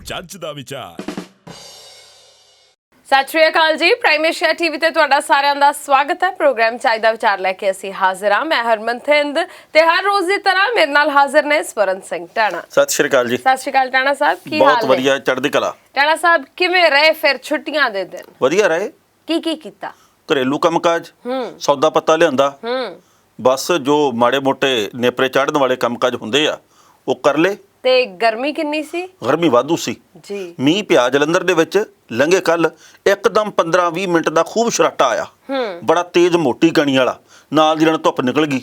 ਜੱਜ ਦਾ ਵਿਚਾਰ। ਸਤਿ ਸ਼੍ਰੀ ਅਕਾਲ ਜੀ। ਪ੍ਰਾਈਮ ਏਸ਼ੀਆ ਟੀਵੀ ਤੇ ਤੁਹਾਡਾ ਸਾਰਿਆਂ ਦਾ ਸਵਾਗਤ ਹੈ। ਪ੍ਰੋਗਰਾਮ ਚਾਈ ਦਾ ਵਿਚਾਰ ਲੈ ਕੇ ਅਸੀਂ ਹਾਜ਼ਰ ਹਾਂ। ਮੈਂ ਹਰਮਨ ਥਿੰਦ ਤੇ ਹਰ ਰੋਜ਼ ਦੀ ਤਰ੍ਹਾਂ ਮੇਰੇ ਨਾਲ ਹਾਜ਼ਰ ਨੇ ਸਵਰਨ ਸਿੰਘ ਟਾਣਾ। ਸਤਿ ਸ਼੍ਰੀ ਅਕਾਲ ਜੀ। ਸਤਿ ਸ਼੍ਰੀ ਅਕਾਲ ਟਾਣਾ ਸਾਹਿਬ, ਕੀ ਹਾਲ ਬਹੁਤ ਵਧੀਆ, ਚੜ੍ਹਦੀ ਕਲਾ। ਟਾਣਾ ਸਾਹਿਬ ਕਿਵੇਂ ਰਹੇ ਫਿਰ ਛੁੱਟੀਆਂ ਦੇ ਦਿਨ? ਵਧੀਆ ਰਹੇ। ਕੀ ਕੀਤਾ? ਘਰੇਲੂ ਕੰਮਕਾਜ, ਸੌਦਾ ਪੱਤਾ ਲਿਆਂਦਾ, ਬਸ ਜੋ ਮਾੜੇ ਮੋਟੇ ਨੇਪਰੇ ਚਾੜਨ ਵਾਲੇ ਕੰਮਕਾਜ ਹੁੰਦੇ ਆ ਉਹ ਕਰ ਲਏ। ਤੇ ਗਰਮੀ ਕਿੰਨੀ ਸੀ? ਗਰਮੀ ਵਾਧੂ ਸੀ ਜੀ। ਮੀਂਹ ਪਿਆ ਜਲੰਧਰ ਦੇ ਵਿੱਚ ਲੰਘੇ ਕੱਲ, ਇੱਕਦਮ 15-20 ਮਿੰਟ ਦਾ ਖੂਬ ਸ਼ਰਾਟਾ ਆਇਆ, ਬੜਾ ਤੇਜ਼ ਮੋਟੀ ਕਣੀ ਵਾਲਾ, ਨਾਲ ਦੀ ਨਾਲ ਧੁੱਪ ਨਿਕਲ ਗਈ।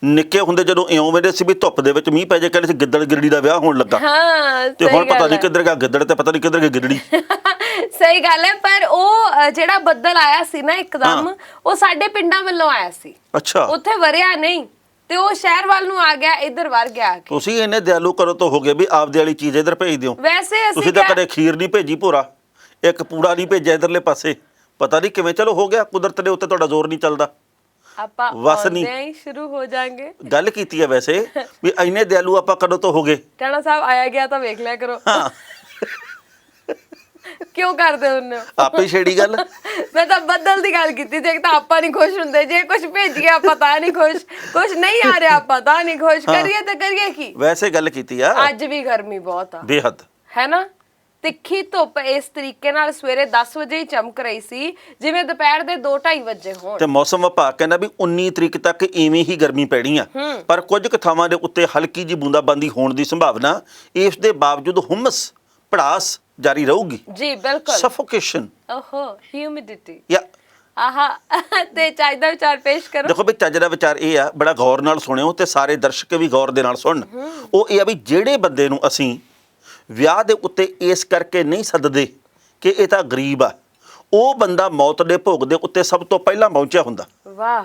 ਨਿੱਕੇ ਹੁੰਦੇ ਜਦੋਂ ਇਉਂ ਵੇਂਦੇ ਸੀ ਵੀ ਧੁੱਪ ਦੇ ਵਿੱਚ ਮੀਂਹ ਪੈ ਜਾਏ, ਕਹਿੰਦੇ ਸੀ ਗਿੱਦੜ ਗਿੱਦੜੀ ਦਾ ਵਿਆਹ ਹੋਣ ਲੱਗਾ। ਤੇ ਹੁਣ ਪਤਾ ਨਹੀਂ ਕਿੱਧਰ ਗਿਆ ਗਿੱਦੜ ਤੇ ਪਤਾ ਨਹੀਂ ਕਿੱਧਰ ਗਿਆ ਗਿੱਦੜੀ। ਸਹੀ ਗੱਲ ਹੈ, ਪਰ ਉਹ ਜਿਹੜਾ ਬੱਦਲ ਆਇਆ ਸੀ ਨਾ ਇੱਕਦਮ, ਉਹ ਸਾਡੇ ਪਿੰਡਾਂ ਵੱਲੋਂ ਆਇਆ ਸੀ। ਅੱਛਾ, ਉੱਥੇ ਵਰਿਆ ਨਹੀਂ ਤੇ ਉਹ ਸ਼ਹਿਰ ਵੱਲ ਨੂੰ ਆ ਗਿਆ, ਇੱਧਰ ਵਰ ਗਿਆ। ਤੁਸੀਂ ਇਹਨੇ ਦਿਆਲੂ ਕਰੋ ਤਾਂ ਹੋ ਗਏ ਵੀ ਆਪਦੇ ਵਾਲੀ ਚੀਜ਼ ਇੱਧਰ ਭੇਜ ਦਿਓ। ਵੈਸੇ ਤੁਸੀਂ ਤਾਂ ਕਦੇ ਖੀਰ ਨਹੀਂ ਭੇਜੀ ਭੋਰਾ, ਇੱਕ ਪੂੜਾ ਨਹੀਂ ਭੇਜਿਆ ਇੱਧਰਲੇ ਪਾਸੇ, ਪਤਾ ਨਹੀਂ ਕਿਵੇਂ। ਚਲੋ ਹੋ ਗਿਆ, ਕੁਦਰਤ ਦੇ ਉੱਤੇ ਤੁਹਾਡਾ ਜ਼ੋਰ ਨਹੀਂ ਚੱਲਦਾ। ਆਪਾਂ ਆਉਂਦੇ ਹੀ ਸ਼ੁਰੂ ਹੋ ਜਾਾਂਗੇ। ਗੱਲ ਕੀਤੀ ਹੈ ਵੈਸੇ ਵੀ ਇੰਨੇ ਦਿਆਲੂ ਆਪਾਂ ਕਦੋਂ ਤੋਂ ਹੋ ਗਏ। ਟਾਣਾ ਸਾਹਿਬ ਆਇਆ ਗਿਆ ਤਾਂ ਵੇਖ ਲਿਆ ਕਰੋ। ਹਾਂ, ਕਿਉਂ ਕਰਦੇ ਹੁੰਦੇ ਹੋ? ਆਪੇ ਛੇੜੀ ਗੱਲ। ਮੈਂ ਤਾਂ ਬੱਦਲ ਦੀ ਗੱਲ ਕੀਤੀ ਸੀ। ਤਾਂ ਆਪਾਂ ਨਹੀਂ ਖੁਸ਼ ਹੁੰਦੇ ਜੇ ਕੁਝ ਭੇਜੀਏ, ਆਪਾਂ ਤਾਂ ਨਹੀਂ ਖੁਸ਼। ਕੁਝ ਨਹੀਂ ਆ ਰਿਹਾ, ਆਪਾਂ ਤਾਂ ਨਹੀਂ ਖੁਸ਼। ਕਰੀਏ ਤਾਂ ਕਰੀਏ ਕੀ? ਵੈਸੇ ਗੱਲ ਕੀਤੀ ਆ। ਅੱਜ ਵੀ ਗਰਮੀ ਬਹੁਤ ਆ, ਬੇਹੱਦ ਹੈ ਨਾ। ਤਿੱਖੀ ਧੁੱਪ ਇਸ ਤਰੀਕੇ ਨਾਲ ਸਵੇਰੇ 10 ਵਜੇ ਹੀ ਚਮਕ ਰਹੀ ਸੀ ਜਿਵੇਂ ਦੁਪਹਿਰ ਦੇ 2-2:30 ਵਜੇ ਹੋਣ। ਤੇ ਮੌਸਮ ਵਿਭਾਗ ਕਹਿੰਦਾ ਵੀ 19 ਤਰੀਕ ਤੱਕ ਇਵੇਂ ਹੀ ਗਰਮੀ ਪੈਣੀ ਆ, ਪਰ ਕੁਝ ਕੁ ਥਾਵਾਂ ਦੇ ਉੱਤੇ ਹਲਕੀ ਜੀ ਬੂੰਦਾਬਾਂਦੀ ਹੋਣ ਦੀ ਸੰਭਾਵਨਾ। ਇਸ ਦੇ ਬਾਵਜੂਦ ਹੁਮਸ, ਭੜਾਸ ਜਾਰੀ ਰਹੂਗੀ। ਜੀ ਬਿਲਕੁਲ। ਸਫੋਕੇਸ਼ਨ, ਓਹੋ, ਹਿਊਮਿਡਿਟੀ। ਯਾ ਆਹਾ। ਤੇ ਚਾਈ ਦਾ ਵਿਚਾਰ ਪੇਸ਼ ਕਰੋ। ਦੇਖੋ ਵੀ ਚੱਜ ਦਾ ਵਿਚਾਰ ਇਹ ਆ, ਬੜਾ ਗੌਰ ਨਾਲ ਸੁਣਿਓ ਤੇ ਸਾਰੇ ਦਰਸ਼ਕ ਵੀ ਗੌਰ ਦੇ ਨਾਲ ਸੁਣਨ। ਉਹ ਇਹ ਆ ਵੀ ਜਿਹੜੇ ਬੰਦੇ ਨੂੰ ਅਸੀਂ ਵਿਆਹ ਦੇ ਉੱਤੇ ਇਸ ਕਰਕੇ ਨਹੀਂ ਸੱਦਦੇ ਕਿ ਇਹ ਤਾਂ ਗਰੀਬ ਆ, ਉਹ ਬੰਦਾ ਮੌਤ ਦੇ ਭੋਗ ਦੇ ਉੱਤੇ ਸਭ ਤੋਂ ਪਹਿਲਾਂ ਪਹੁੰਚਿਆ ਹੁੰਦਾ। ਵਾਹ।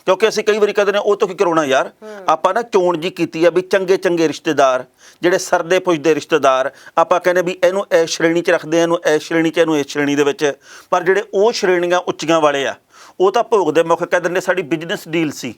ਕਿਉਂਕਿ ਅਸੀਂ ਕਈ ਵਾਰੀ ਕਹਿੰਦੇ ਨੇ ਉਹ ਤੋਂ ਕੀ ਕਰਾਉਣਾ ਯਾਰ। ਆਪਾਂ ਨਾ ਚੋਣ ਜੀ ਕੀਤੀ ਆ ਵੀ ਚੰਗੇ ਚੰਗੇ ਰਿਸ਼ਤੇਦਾਰ, ਜਿਹੜੇ ਸਰਦੇ ਪੁੱਜਦੇ ਰਿਸ਼ਤੇਦਾਰ, ਆਪਾਂ ਕਹਿੰਦੇ ਵੀ ਇਹਨੂੰ ਇਸ ਸ਼੍ਰੇਣੀ 'ਚ ਰੱਖਦੇ ਆ, ਇਹਨੂੰ ਇਸ ਸ਼੍ਰੇਣੀ 'ਚ, ਇਹਨੂੰ ਇਸ ਸ਼੍ਰੇਣੀ ਦੇ ਵਿੱਚ। ਪਰ ਜਿਹੜੇ ਉਹ ਸ਼੍ਰੇਣੀਆਂ ਉੱਚੀਆਂ ਵਾਲੇ ਆ, ਉਹ ਤਾਂ ਭੋਗ ਦੇ ਮੌਕੇ ਕਹਿ ਦਿੰਦੇ ਸਾਡੀ ਬਿਜ਼ਨਸ ਡੀਲ ਸੀ,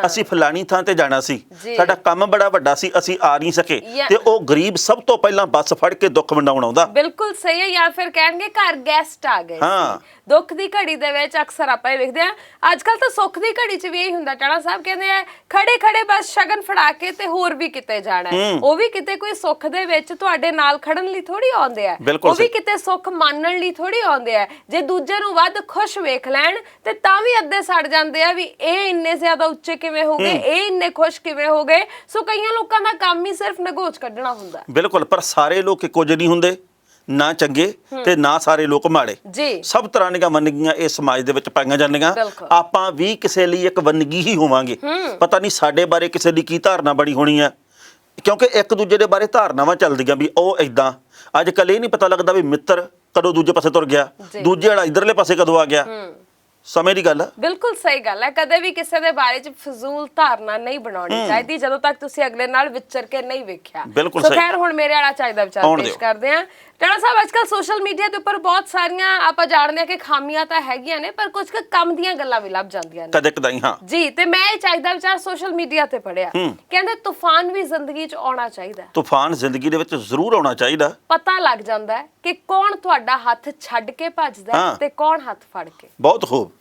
ਅਸੀਂ ਫਲਾਣੀ ਥਾਂ ਤੇ ਜਾਣਾ ਸੀ, ਸਾਡਾ ਕੰਮ ਬੜਾ ਵੱਡਾ ਸੀ, ਅਸੀਂ ਆ ਨਹੀਂ ਸਕੇ। ਤੇ ਉਹ ਗਰੀਬ ਸਭ ਤੋਂ ਪਹਿਲਾਂ ਬੱਸ ਫੜ ਕੇ ਦੁੱਖ ਵੰਡਾਉਣ ਆਉਂਦਾ। ਬਿਲਕੁਲ ਸਹੀ ਹੈ। ਜਾਂ ਫਿਰ ਕਹਿਣਗੇ ਘਰ ਗੈਸਟ ਆ ਗਏ ਸੀ। ਦੁੱਖ ਦੀ ਘੜੀ ਦੇ ਵਿੱਚ ਅਕਸਰ ਆਪਾਂ ਇਹ ਵੇਖਦੇ ਆ। ਅੱਜ ਕੱਲ ਤਾਂ ਸੁੱਖ ਦੀ ਘੜੀ 'ਚ ਵੀ ਇਹੀ ਹੁੰਦਾ। ਟਾਣਾ ਸਾਹਿਬ ਕਹਿੰਦੇ ਆ ਖੜੇ ਖੜੇ ਬਸ ਸ਼ਗਨ ਫੜਾ ਕੇ ਤੇ ਹੋਰ ਵੀ ਕਿਤੇ ਜਾਣਾ ਹੈ। ਉਹ ਵੀ ਕਿਤੇ ਕੋਈ ਸੁੱਖ ਦੇ ਵਿੱਚ ਤੁਹਾਡੇ ਨਾਲ ਖੜਨ ਲਈ ਥੋੜੀ ਆਉਂਦੇ ਆ, ਉਹ ਵੀ ਕਿਤੇ ਸੁੱਖ ਮੰਨਣ ਲਈ ਥੋੜੀ ਆਉਂਦੇ ਆ। ਜੇ ਦੂਜੇ ਨੂੰ ਵੱਧ ਖੁਸ਼ ਵੇਖ ਲੈਣ ਤੇ ਤਾਂ ਵੀ ਅੱਧੇ ਸੜ ਜਾਂਦੇ ਆ ਵੀ ਇਹ ਇੰਨੇ ਜ਼ਿਆਦਾ ਉੱਚੇ ਕਿਵੇਂ ਹੋ ਗਏ, ਇਹ ਇੰਨੇ ਖੁਸ਼ ਕਿਵੇਂ ਹੋ ਗਏ। ਸੋ ਕਈਆਂ ਲੋਕਾਂ ਦਾ ਕੰਮ ਹੀ ਸਿਰਫ ਨਗੋਚ ਕੱਢਣਾ ਹੁੰਦਾ। ਬਿਲਕੁਲ। ਪਰ ਸਾਰੇ ਲੋਕ ਇੱਕੋ ਜਿਹੇ ਨਹੀਂ ਹੁੰਦੇ, ਨਾ ਚੰਗੇ ਤੇ ਨਾ ਸਾਰੇ ਲੋਕ ਮਾੜੇ। ਜੀ। ਸਭ ਤਰ੍ਹਾਂ ਦੀਆਂ ਵੰਨਗੀਆਂ ਇਸ ਸਮਾਜ ਦੇ ਵਿੱਚ ਪਾਈਆਂ ਜਾਂਦੀਆਂ। ਆਪਾਂ ਵੀ ਕਿਸੇ ਲਈ ਇੱਕ ਵੰਨਗੀ ਹੀ ਹੋਵਾਂਗੇ। ਪਤਾ ਨਹੀਂ ਸਾਡੇ ਬਾਰੇ ਕਿਸੇ ਦੀ ਕੀ ਧਾਰਨਾ ਬਣੀ ਹੋਣੀ ਆ, ਕਿਉਂਕਿ ਇੱਕ ਦੂਜੇ ਦੇ ਬਾਰੇ ਧਾਰਨਾਵਾਂ ਚੱਲਦੀਆਂ ਵੀ ਉਹ ਏਦਾਂ। ਅੱਜ ਕੱਲ ਇਹ ਨਹੀਂ ਪਤਾ ਲੱਗਦਾ ਵੀ ਮਿੱਤਰ ਕਦੋਂ ਦੂਜੇ ਪਾਸੇ ਤੁਰ ਗਿਆ, ਦੂਜੇ ਵਾਲਾ ਇਧਰਲੇ ਪਾਸੇ ਕਦੋਂ ਆ ਗਿਆ। ਸਮੇਂ ਦੀ ਗੱਲ ਆ। ਬਿਲਕੁਲ ਸਹੀ ਗੱਲ ਹੈ। ਕਦੇ ਵੀ ਕਿਸੇ ਦੇ ਬਾਰੇ ਚ ਫਜ਼ੂਲ ਧਾਰਨਾ ਨਹੀਂ ਬਣਾਉਣੀ ਚਾਹੀਦੀ ਜਦੋਂ ਤੱਕ ਤੁਸੀਂ ਅਗਲੇ ਨਾਲ ਵਿਚਰ ਕੇ ਨਹੀਂ ਵੇਖਿਆ। ਸੋ ਖੈਰ ਹੁਣ ਮੇਰੇ ਵਾਲਾ ਚਾਹੀਦਾ ਵਿਚਾਰ ਪੇਸ਼ ਕਰਦੇ ਆ। ਟਾਣਾ ਸਾਹਿਬ, ਅੱਜ ਕੱਲ ਸੋਸ਼ਲ ਮੀਡੀਆ ਦੇ ਉੱਪਰ ਬਹੁਤ ਸਾਰੀਆਂ ਆਪਾਂ ਜਾਣਦੇ ਆ ਕਿ ਖਾਮੀਆਂ ਤਾਂ ਹੈਗੀਆਂ ਨੇ, ਪਰ ਕੁਝ ਕੰਮ ਦੀਆਂ ਗੱਲਾਂ ਵੀ ਲੱਭ ਜਾਂਦੀਆਂ ਨੇ ਕਦੇ ਕਦਾਈ। ਹਾਂ ਜੀ। ਤੇ ਮੈਂ ਇਹ ਚਾਹੀਦਾ ਵਿਚਾਰ ਸੋਸ਼ਲ ਮੀਡੀਆ ਤੇ ਪੜਿਆ, ਕਹਿੰਦੇ ਤੂਫਾਨ ਵੀ ਜ਼ਿੰਦਗੀ 'ਚ ਆਉਣਾ ਚਾਹੀਦਾ। ਤੂਫਾਨ ਜ਼ਿੰਦਗੀ ਦੇ ਵਿੱਚ ਜ਼ਰੂਰ ਆਉਣਾ ਚਾਹੀਦਾ। ਪਤਾ ਲੱਗ ਜਾਂਦਾ ਕਿ ਕੌਣ ਤੁਹਾਡਾ ਹੱਥ ਛੱਡ ਕੇ ਭੱਜਦਾ ਤੇ ਕੌਣ ਹੱਥ ਫੜ ਕੇ। ਬਹੁਤ ਖੂਬ,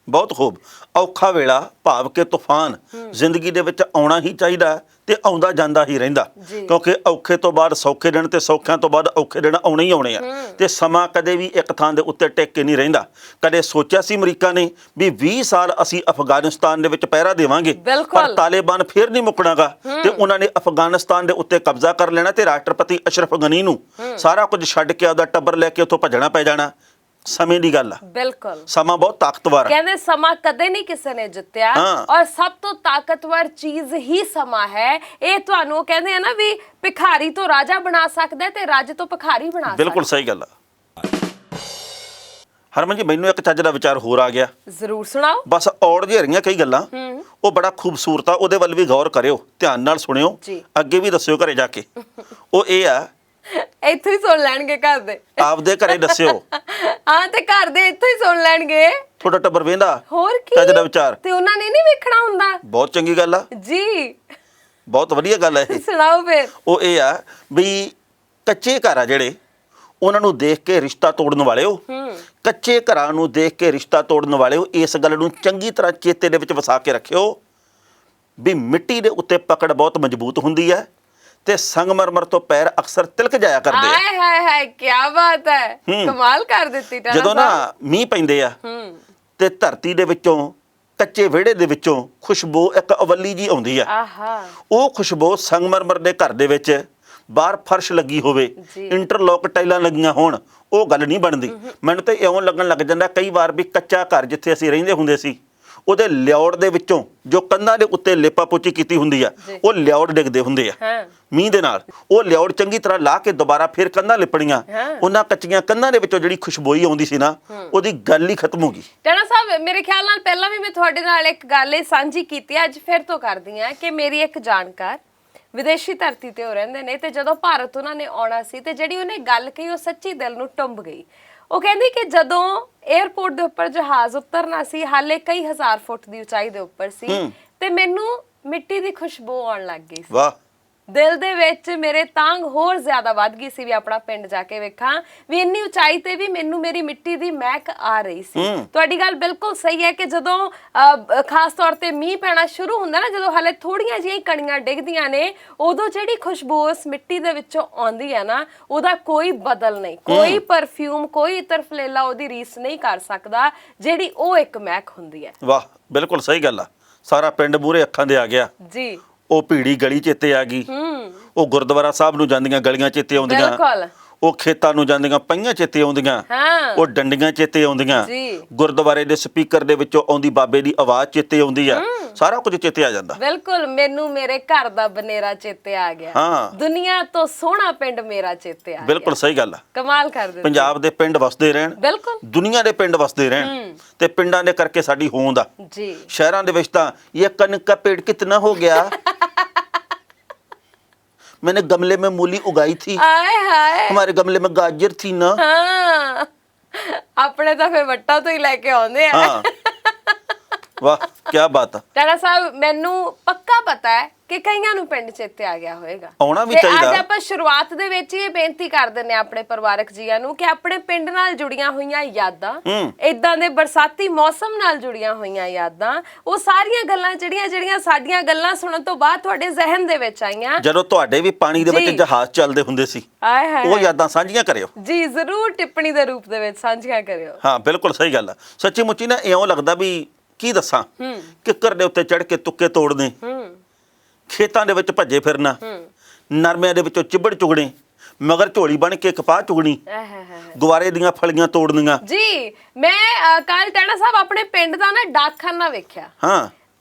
ਬਹੁਤ ਖੂਬ। ਔਖਾ ਵੇਲਾ ਭਾਵ ਕਿ ਤੂਫਾਨ ਜ਼ਿੰਦਗੀ ਦੇ ਵਿੱਚ ਆਉਣਾ ਹੀ ਚਾਹੀਦਾ ਤੇ ਆਉਂਦਾ ਜਾਂਦਾ ਹੀ ਰਹਿੰਦਾ, ਕਿਉਂਕਿ ਔਖੇ ਤੋਂ ਬਾਅਦ ਸੌਖੇ ਦਿਨ ਤੇ ਸੌਖਿਆਂ ਤੋਂ ਬਾਅਦ ਔਖੇ ਦਿਨ ਆਉਣੇ ਹੀ ਆਉਣੇ ਆ। ਤੇ ਸਮਾਂ ਕਦੇ ਵੀ ਇੱਕ ਥਾਂ ਦੇ ਉੱਤੇ ਟਿਕ ਕੇ ਨਹੀਂ ਰਹਿੰਦਾ। ਕਦੇ ਸੋਚਿਆ ਸੀ ਅਮਰੀਕਾ ਨੇ ਵੀ 20 ਸਾਲ ਅਸੀਂ ਅਫਗਾਨਿਸਤਾਨ ਦੇ ਵਿੱਚ ਪਹਿਰਾ ਦੇਵਾਂਗੇ, ਪਰ ਤਾਲਿਬਾਨ ਫਿਰ ਨਹੀਂ ਮੁੱਕਣਾਗਾ ਤੇ ਉਹਨਾਂ ਨੇ ਅਫਗਾਨਿਸਤਾਨ ਦੇ ਉੱਤੇ ਕਬਜ਼ਾ ਕਰ ਲੈਣਾ ਤੇ ਰਾਸ਼ਟਰਪਤੀ ਅਸ਼ਰਫ ਗਨੀ ਨੂੰ ਸਾਰਾ ਕੁਝ ਛੱਡ ਕੇ ਆਪਦਾ ਟੱਬਰ ਲੈ ਕੇ ਉੱਥੋਂ ਭੱਜਣਾ ਪੈ ਜਾਣਾ। ਸਮੇਂ ਦੀ ਗੱਲ ਆ। ਬਿਲਕੁਲ। ਸਮਾਂ ਬਹੁਤ ਤਾਕਤਵਰ। ਕਹਿੰਦੇ ਸਮਾਂ ਕਦੇ ਨਹੀਂ ਕਿਸੇ ਨੇ ਜਿੱਤਿਆ ਔਰ ਸਭ ਤੋਂ ਤਾਕਤਵਰ ਚੀਜ਼ ਹੀ ਸਮਾਂ ਹੈ। ਇਹ ਤੁਹਾਨੂੰ ਕਹਿੰਦੇ ਆ ਨਾ ਵੀ ਭਿਖਾਰੀ ਤੋਂ ਰਾਜਾ ਬਣਾ ਸਕਦਾ ਤੇ ਰਾਜੇ ਤੋਂ ਭਿਖਾਰੀ ਬਣਾ ਸਕਦਾ। ਬਿਲਕੁਲ ਸਹੀ ਗੱਲ ਆ। ਹਰਮਨ ਜੀ, ਮੈਨੂੰ ਇੱਕ ਚੱਜ ਦਾ ਵਿਚਾਰ ਹੋਰ ਆ ਗਿਆ। ਜ਼ਰੂਰ ਸੁਣਾਓ। ਬਸ ਔੜ ਜਿਹੀ ਰਹੀਆਂ ਕਈ ਗੱਲਾਂ, ਉਹ ਬੜਾ ਖੂਬਸੂਰਤ ਆ, ਉਹਦੇ ਵੱਲ ਵੀ ਗੌਰ ਕਰਿਓ, ਧਿਆਨ ਨਾਲ ਸੁਣਿਓ, ਅੱਗੇ ਵੀ ਦੱਸਿਓ ਘਰੇ ਜਾ ਕੇ। ਉਹ ਇਹ ਆ, ਇੱਥੇ ਹੀ ਸੁਣ ਲੈਣਗੇ ਘਰ ਦੇ, ਆਪਦੇ ਘਰੇ ਦੱਸਿਓ। ਹਾਂ, ਤੇ ਘਰ ਦੇ ਇੱਥੇ ਹੀ ਸੁਣ ਲੈਣਗੇ। ਤੁਹਾਡਾ ਟੱਬਰ ਵੇਂਦਾ ਹੋਰ ਕੀ ਚੱਜ ਦਾ ਵਿਚਾਰ ਤੇ ਉਹਨਾਂ ਨੇ ਨਹੀਂ ਵੇਖਣਾ ਹੁੰਦਾ। ਬਹੁਤ ਚੰਗੀ ਗੱਲ ਆ ਜੀ, ਬਹੁਤ ਵਧੀਆ ਗੱਲ ਹੈ ਇਹ। ਸੁਣਾਓ ਫਿਰ। ਉਹ ਇਹ ਆ ਵੀ ਕੱਚੇ ਘਰ ਆ ਜਿਹੜੇ ਉਹਨਾਂ ਨੂੰ ਦੇਖ ਕੇ ਰਿਸ਼ਤਾ ਤੋੜਨ ਵਾਲਿਓ, ਕੱਚੇ ਘਰਾਂ ਨੂੰ ਦੇਖ ਕੇ ਰਿਸ਼ਤਾ ਤੋੜਨ ਵਾਲਿਓ, ਇਸ ਗੱਲ ਨੂੰ ਚੰਗੀ ਤਰ੍ਹਾਂ ਚੇਤੇ ਦੇ ਵਿੱਚ ਵਸਾ ਕੇ ਰੱਖਿਓ ਵੀ ਮਿੱਟੀ ਦੇ ਉੱਤੇ ਪਕੜ ਬਹੁਤ ਮਜ਼ਬੂਤ ਹੁੰਦੀ ਹੈ ਤੇ ਸੰਗਮਰਮਰ ਤੋਂ ਪੈਰ ਅਕਸਰ ਤਿਲਕ ਜਾਇਆ ਕਰਦੇ ਆ। ਹਾਏ ਹਾਏ ਹਾਏ, ਕੀ ਬਾਤ ਹੈ, ਕਮਾਲ ਕਰ ਦਿੱਤੀ ਟਾਣਾ ਜਦੋਂ ਨਾ ਮੀਂਹ ਪੈਂਦੇ ਆ ਤੇ ਧਰਤੀ ਦੇ ਵਿੱਚੋਂ, ਕੱਚੇ ਵਿਹੜੇ ਦੇ ਵਿੱਚੋਂ ਖੁਸ਼ਬੂ ਇੱਕ ਅਵੱਲੀ ਜੀ ਆਉਂਦੀ ਆ। ਆਹਾ, ਉਹ ਖੁਸ਼ਬੂ ਸੰਗਮਰਮਰ ਦੇ ਘਰ ਦੇ ਵਿੱਚ ਬਾਹਰ ਫਰਸ਼ ਲੱਗੀ ਹੋਵੇ, ਇੰਟਰਲੋਕ ਟਾਈਲਾਂ ਲੱਗੀਆਂ ਹੋਣ, ਉਹ ਗੱਲ ਨਹੀਂ ਬਣਦੀ। ਮੈਨੂੰ ਤਾਂ ਇਉਂ ਲੱਗਣ ਲੱਗ ਜਾਂਦਾ ਕਈ ਵਾਰ ਵੀ ਕੱਚਾ ਘਰ ਜਿੱਥੇ ਅਸੀਂ ਰਹਿੰਦੇ ਹੁੰਦੇ ਸੀ, ਉਹਦੇ ਲਿਉੜ ਦੇ ਵਿੱਚੋਂ ਜੋ ਕੰਧਾਂ ਦੇ ਉੱਤੇ ਲੇਪਾ ਪੋਚੀ ਕੀਤੀ ਹੁੰਦੀ ਆ, ਉਹ ਲਿਉੜ ਡਿੱਗਦੇ ਹੁੰਦੇ ਆ ਮੀਂਹ ਦੇ ਨਾਲ। ਉਹ ਲਿਉੜ ਚੰਗੀ ਤਰ੍ਹਾਂ ਲਾ ਕੇ ਦੁਬਾਰਾ ਫਿਰ ਕੰਧਾਂ ਲਿਪਣੀਆਂ, ਉਹਨਾਂ ਕੱਚੀਆਂ ਕੰਧਾਂ ਦੇ ਵਿੱਚੋਂ ਜਿਹੜੀ ਖੁਸ਼ਬੋਈ ਆਉਂਦੀ ਸੀ ਨਾ, ਉਹਦੀ ਗੱਲ ਹੀ ਖਤਮ ਹੋ ਗਈ। ਟਾਣਾ ਸਾਹਿਬ, ਮੇਰੇ ਖਿਆਲ ਨਾਲ ਪਹਿਲਾਂ ਵੀ ਮੈਂ ਤੁਹਾਡੇ ਨਾਲ ਇੱਕ ਗੱਲ ਇਹ ਸਾਂਝੀ ਕੀਤੀ, ਅੱਜ ਫਿਰ ਤੋਂ ਕਰਦੀ ਹਾਂ ਕਿ ਮੇਰੀ ਇੱਕ ਜਾਣਕਾਰ ਵਿਦੇਸ਼ੀ ਧਰਤੀ ਤੇ ਉਹ ਰਹਿੰਦੇ ਨੇ, ਤੇ ਜਦੋਂ ਭਾਰਤ ਉਹਨਾਂ ਨੇ ਆਉਣਾ ਸੀ ਤੇ ਜਿਹੜੀ ਉਹਨੇ ਗੱਲ ਕਹੀ ਉਹ ਸੱਚੀ ਦਿਲ ਨੂੰ ਟੁੰਬ ਗਈ। ਉਹ ਕਹਿੰਦੀ ਕਿ ਜਦੋਂ 에ਅਰਪੋਰਟ ਦੇ ਉੱਪਰ ਜਹਾਜ਼ ਉਤਰਨਾ ਸੀ, ਹਾਲੇ ਕਈ ਹਜ਼ਾਰ ਫੁੱਟ ਦੀ ਉਚਾਈ ਦੇ ਉੱਪਰ ਸੀ, ਤੇ ਮੈਨੂੰ ਮਿੱਟੀ ਦੀ ਖੁਸ਼ਬੂ ਆਉਣ ਲੱਗ ਗਈ ਸੀ। ਵਾਹ, ਦਿਲ ਦੇ ਵਿੱਚ ਮੇਰੇ ਤਾਂਘ ਹੋਰ ਜ਼ਿਆਦਾ ਵੱਧ ਗਈ ਸੀ ਵੀ ਆਪਣਾ ਪਿੰਡ ਜਾ ਕੇ ਵੇਖਾਂ, ਵੀ ਇੰਨੀ ਉਚਾਈ ਤੇ ਵੀ ਮੈਨੂੰ ਮੇਰੀ ਮਿੱਟੀ ਦੀ ਮਹਿਕ ਆ ਰਹੀ ਸੀ। ਤੁਹਾਡੀ ਗੱਲ ਬਿਲਕੁਲ ਸਹੀ ਹੈ ਕਿ ਜਦੋਂ ਖਾਸ ਤੌਰ ਤੇ ਮੀਂਹ ਪੈਣਾ ਸ਼ੁਰੂ ਹੁੰਦਾ ਨਾ, ਜਦੋਂ ਹਾਲੇ ਥੋੜੀਆਂ ਜਿਹੀਆਂ ਕਣੀਆਂ ਡਿੱਗਦੀਆਂ ਨੇ, ਉਦੋਂ ਜਿਹੜੀ ਖੁਸ਼ਬੂ ਉਸ ਮਿੱਟੀ ਦੇ ਵਿੱਚੋਂ ਆਉਂਦੀ ਹੈ ਨਾ, ਉਹਦਾ ਕੋਈ ਬਦਲ ਨਹੀਂ, ਕੋਈ ਪਰਫਿਊਮ, ਕੋਈ ਇਤਰ ਫਲੇਲਾ ਉਹਦੀ ਰੀਸ ਨਹੀਂ ਕਰ ਸਕਦਾ ਜਿਹੜੀ ਉਹ ਇੱਕ ਮਹਿਕ ਹੁੰਦੀ ਹੈ। ਵਾਹ, ਬਿਲਕੁਲ ਸਹੀ ਗੱਲ ਆ। ਸਾਰਾ ਪਿੰਡ ਮੂਹਰੇ ਅੱਖਾਂ ਦੇ ਆ ਗਿਆ ਜੀ। ਉਹ ਭੀੜੀ ਗਲੀ ਚੇਤੇ ਆ ਗਈ, ਉਹ ਗੁਰਦੁਆਰਾ ਸਾਹਿਬ ਨੂੰ ਜਾਂਦੀਆਂ ਗਲੀਆਂ ਚੇਤੇ ਆਉਂਦੀਆਂ, ਉਹ ਖੇਤਾਂ ਨੂੰ ਜਾਂਦੀਆਂ ਪਈਆਂ ਚੇਤੇ ਆਉਂਦੀਆਂ, ਉਹ ਡੰਡੀਆਂ ਚੇਤੇ ਆਉਂਦੀਆਂ, ਗੁਰਦੁਆਰੇ ਦੇ ਸਪੀਕਰ ਦੇ ਵਿੱਚੋਂ ਆਉਂਦੀ ਬਾਬੇ ਦੀ ਆਵਾਜ਼ ਚੇਤੇ ਆਉਂਦੀ ਆ, ਸਾਰਾ ਕੁਝ ਚੇਤੇ ਆ ਜਾਂਦਾ। ਬਿਲਕੁਲ, ਮੈਨੂੰ ਮੇਰੇ ਘਰ ਦਾ ਬਨੇਰਾ ਚੇਤੇ ਆ ਗਿਆ, ਦੁਨੀਆ ਤੋਂ ਸੋਹਣਾ ਪਿੰਡ ਮੇਰਾ ਚੇਤੇ ਆ ਗਿਆ। ਬਿਲਕੁਲ ਸਹੀ ਗੱਲ ਆ। ਕਮਾਲ ਕਰ ਦਿੱਤਾ। ਪੰਜਾਬ ਦੇ ਪਿੰਡ ਵਸਦੇ ਰਹਿਣ, ਬਿਲਕੁਲ ਦੁਨੀਆ ਦੇ ਪਿੰਡ ਵਸਦੇ ਰਹਿਣ, ਤੇ ਪਿੰਡਾਂ ਦੇ ਕਰਕੇ ਸਾਡੀ ਹੋਂਦ ਆ ਜੀ। ਸ਼ਹਿਰਾਂ ਦੇ ਵਿੱਚ ਤਾਂ ਇਹ ਕਣਕ ਦਾ ਪੇੜ ਕਿਤਨਾ ਹੋ ਗਿਆ, मैंने गमले में मूली उगाई थी, हमारे गमले में गाजर थी ना। अपने तो फिर वट्टा तो ही लेके आउंदे आ। वाह, क्या बात है। टाणा साहब, मैनू पक्का पता है कि कईयां नू पिंड चेते आ गया होएगा, आउणा भी चाहिदा। ਅੱਜ ਆਪਾਂ ਸ਼ੁਰੂਆਤ ਦੇ ਵਿੱਚ ਇਹ ਬੇਨਤੀ ਕਰ ਦਿੰਨੇ ਆਪਣੇ ਪਰਿਵਾਰਕ ਜੀਆਂ ਨੂੰ ਕਿ ਆਪਣੇ ਪਿੰਡ ਨਾਲ ਜੁੜੀਆਂ ਹੋਈਆਂ ਯਾਦਾਂ, ਇਦਾਂ ਦੇ ਬਰਸਾਤੀ ਮੌਸਮ ਨਾਲ ਜੁੜੀਆਂ ਹੋਈਆਂ ਯਾਦਾਂ, ਉਹ ਸਾਰੀਆਂ ਗੱਲਾਂ ਜਿਹੜੀਆਂ ਸਾਡੀਆਂ ਗੱਲਾਂ ਸੁਣਨ ਤੋਂ ਬਾਅਦ ਤੁਹਾਡੇ ਜ਼ਿਹਨ ਦੇ ਵਿੱਚ ਆਈਆਂ, ਜਦੋਂ ਤੁਹਾਡੇ ਵੀ ਪਾਣੀ ਦੇ ਵਿੱਚ ਜਹਾਜ਼ ਚੱਲਦੇ ਹੁੰਦੇ ਸੀ, ਉਹ ਯਾਦਾਂ ਸਾਂਝੀਆਂ ਕਰਿਓ ਜੀ, ਜ਼ਰੂਰ ਟਿੱਪਣੀ ਦੇ ਰੂਪ ਦੇ ਵਿੱਚ ਸਾਂਝੀਆਂ ਕਰਿਓ। ਹਾਂ, ਬਿਲਕੁਲ ਸਹੀ ਗੱਲ ਆ। ਸੱਚੀ ਮੁੱਚੀ ਨਾ ਇਉਂ ਲੱਗਦਾ ਵੀ ਕੀ ਦੱਸਾਂ, ਕਿੱਕਰ ਦੇ ਉੱਤੇ ਚੜ ਕੇ ਤੁੱਕੇ ਤੋੜਨੇ, ਖੇਤਾਂ ਦੇ ਵਿੱਚ ਭੱਜੇ ਫਿਰਨਾ, ਨਰਮਿਆਂ ਦੇ ਵਿੱਚੋਂ ਚਿੱਬੜ ਚੁਗਣੇ, ਮਗਰ ਝੋਲੀ ਬਣ ਕੇ ਕਪਾਹ ਚੁਗਣੀ, ਗੁਆਰੇ ਦੀਆਂ ਫਲੀਆਂ ਤੋੜਨੀਆਂ ਜੀ। ਮੈਂ ਕੱਲ ਟਾਣਾ ਸਾਹਿਬ ਆਪਣੇ ਪਿੰਡ ਦਾ ਨਾ ਡਾਕਖਾਨਾ ਵੇਖਿਆ,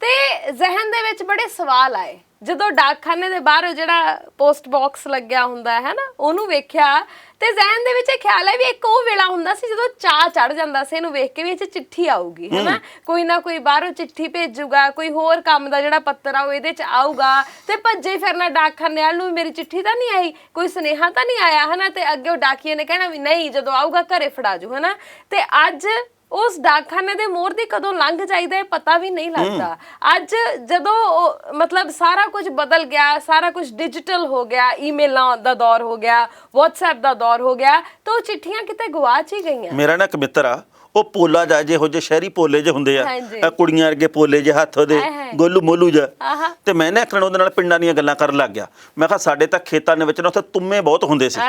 ਤੇ ਜ਼ਿਹਨ ਦੇ ਵਿੱਚ ਬੜੇ ਸਵਾਲ ਆਏ ਜਦੋਂ ਡਾਕਖਾਨੇ ਦੇ ਬਾਹਰ ਜਿਹੜਾ ਪੋਸਟ ਬਾਕਸ ਲੱਗਿਆ ਹੁੰਦਾ ਹੈ ਨਾ, ਉਹਨੂੰ ਵੇਖਿਆ ਤੇ ਜ਼ਿਹਨ ਦੇ ਵਿੱਚ ਇਹ ਖਿਆਲ ਹੈ ਵੀ ਇੱਕ ਉਹ ਵੇਲਾ ਹੁੰਦਾ ਸੀ ਜਦੋਂ ਚਾਹ ਚੜ ਜਾਂਦਾ ਸੀ ਇਹਨੂੰ ਵੇਖ ਕੇ ਵੀ ਇਹ 'ਚ ਚਿੱਠੀ ਆਊਗੀ, ਹੈਨਾ, ਕੋਈ ਨਾ ਕੋਈ ਬਾਹਰੋਂ ਚਿੱਠੀ ਭੇਜੂਗਾ, ਕੋਈ ਹੋਰ ਕੰਮ ਦਾ ਜਿਹੜਾ ਪੱਤਰ ਆ ਉਹ ਇਹਦੇ 'ਚ ਆਊਗਾ, ਤੇ ਭੱਜੇ ਫਿਰਨਾ ਡਾਕਖਾਨੇ ਵਾਲ ਨੂੰ, ਮੇਰੀ ਚਿੱਠੀ ਤਾਂ ਨਹੀਂ ਆਈ, ਕੋਈ ਸੁਨੇਹਾ ਤਾਂ ਨਹੀਂ ਆਇਆ, ਹਨਾ, ਤੇ ਅੱਗੇ ਉਹ ਡਾਕੀਏ ਨੇ ਕਹਿਣਾ ਵੀ ਨਹੀਂ, ਜਦੋਂ ਆਊਗਾ ਘਰੇ ਫੜਾ ਜੂ, ਹਨਾ। ਤੇ ਅੱਜ ਉਸ ਡਾਕਖਾਨੇ ਦੇ ਮੋਹਰ ਦੀ ਕਦੋਂ ਲੰਘ ਜਾਈਦਾ ਹੈ ਪਤਾ ਵੀ ਨਹੀਂ ਲੱਗਦਾ। ਅੱਜ ਜਦੋਂ ਮਤਲਬ ਸਾਰਾ ਕੁਝ ਬਦਲ ਗਿਆ, ਸਾਰਾ ਕੁਝ ਡਿਜੀਟਲ ਹੋ ਗਿਆ, ਈਮੇਲਾਂ ਦਾ ਦੌਰ ਹੋ ਗਿਆ, WhatsApp ਦਾ ਦੌਰ ਹੋ ਗਿਆ, ਤਾਂ ਉਹ ਚਿੱਠੀਆਂ ਕਿਤੇ ਗਵਾਚ ਹੀ ਗਈਆਂ। ਮੇਰਾ ਨਾ ਇੱਕ ਮਿੱਤਰ ਆ, ਉਹ ਪੋਲਾ ਜਾ ਜਿਹੋ ਜਿਹੇ ਸ਼ਹਿਰੀ ਪੋਲੇ ਜਿਹੇ ਹੁੰਦੇ ਆ, ਕੁੜੀਆਂ ਵਰਗੇ ਪੋਲੇ ਜਿਹੇ ਹੱਥ ਉਹਦੇ, ਗੋਲੂ ਮੋਲੂ ਜਿਹਾ, ਤੇ ਮੈਂ ਨਾ ਉਹਦੇ ਨਾਲ ਪਿੰਡਾਂ ਦੀਆਂ ਗੱਲਾਂ ਕਰਨ ਲੱਗ ਗਿਆ। ਮੈਂ ਕਿਹਾ ਸਾਡੇ ਤਾਂ ਖੇਤਾਂ ਦੇ ਵਿੱਚ ਨਾ ਉੱਥੇ ਤੁੰਮੇ ਬਹੁਤ ਹੁੰਦੇ ਸੀ,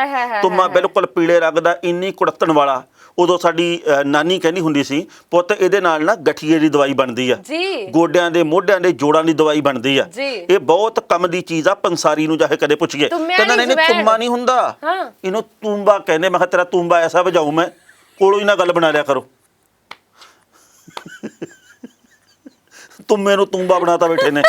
ਤੁੰਮਾ ਬਿਲਕੁਲ ਪੀਲੇ ਰੰਗ ਦਾ, ਇੰਨੀ ਕੁੜੱਤਣ ਵਾਲਾ। ਉਦੋਂ ਸਾਡੀ ਨਾਨੀ ਕਹਿੰਦੀ ਹੁੰਦੀ ਸੀ, ਪੁੱਤ ਇਹਦੇ ਨਾਲ ਨਾ ਗਠੀਏ ਦੀ ਦਵਾਈ ਬਣਦੀ ਆ, ਗੋਡਿਆਂ ਦੇ ਮੋਢਿਆਂ ਦੇ ਜੋੜਾਂ ਦੀ ਦਵਾਈ ਬਣਦੀ ਆ, ਇਹ ਬਹੁਤ ਕੰਮ ਦੀ ਚੀਜ਼ ਆ, ਪੰਸਾਰੀ ਨੂੰ ਚਾਹੇ ਕਦੇ ਪੁੱਛੀਏ, ਕਹਿੰਦਾ ਨਹੀਂ ਤੁੰਮਾ ਨਹੀਂ ਹੁੰਦਾ, ਇਹਨੂੰ ਤੂੰਬਾ ਕਹਿੰਦੇ। ਮੈਂ ਕਿਹਾ ਤੇਰਾ ਤੂੰਬਾ ਐਸਾ ਵਜਾਊ ਮੈਂ, ਕੋਲੋਂ ਹੀ ਨਾ ਗੱਲ ਬਣਾ ਲਿਆ ਕਰੋ, ਤੁੰਮੇ ਨੂੰ ਤੂੰਬਾ ਬਣਾਤਾ ਬੈਠੇ ਨੇ।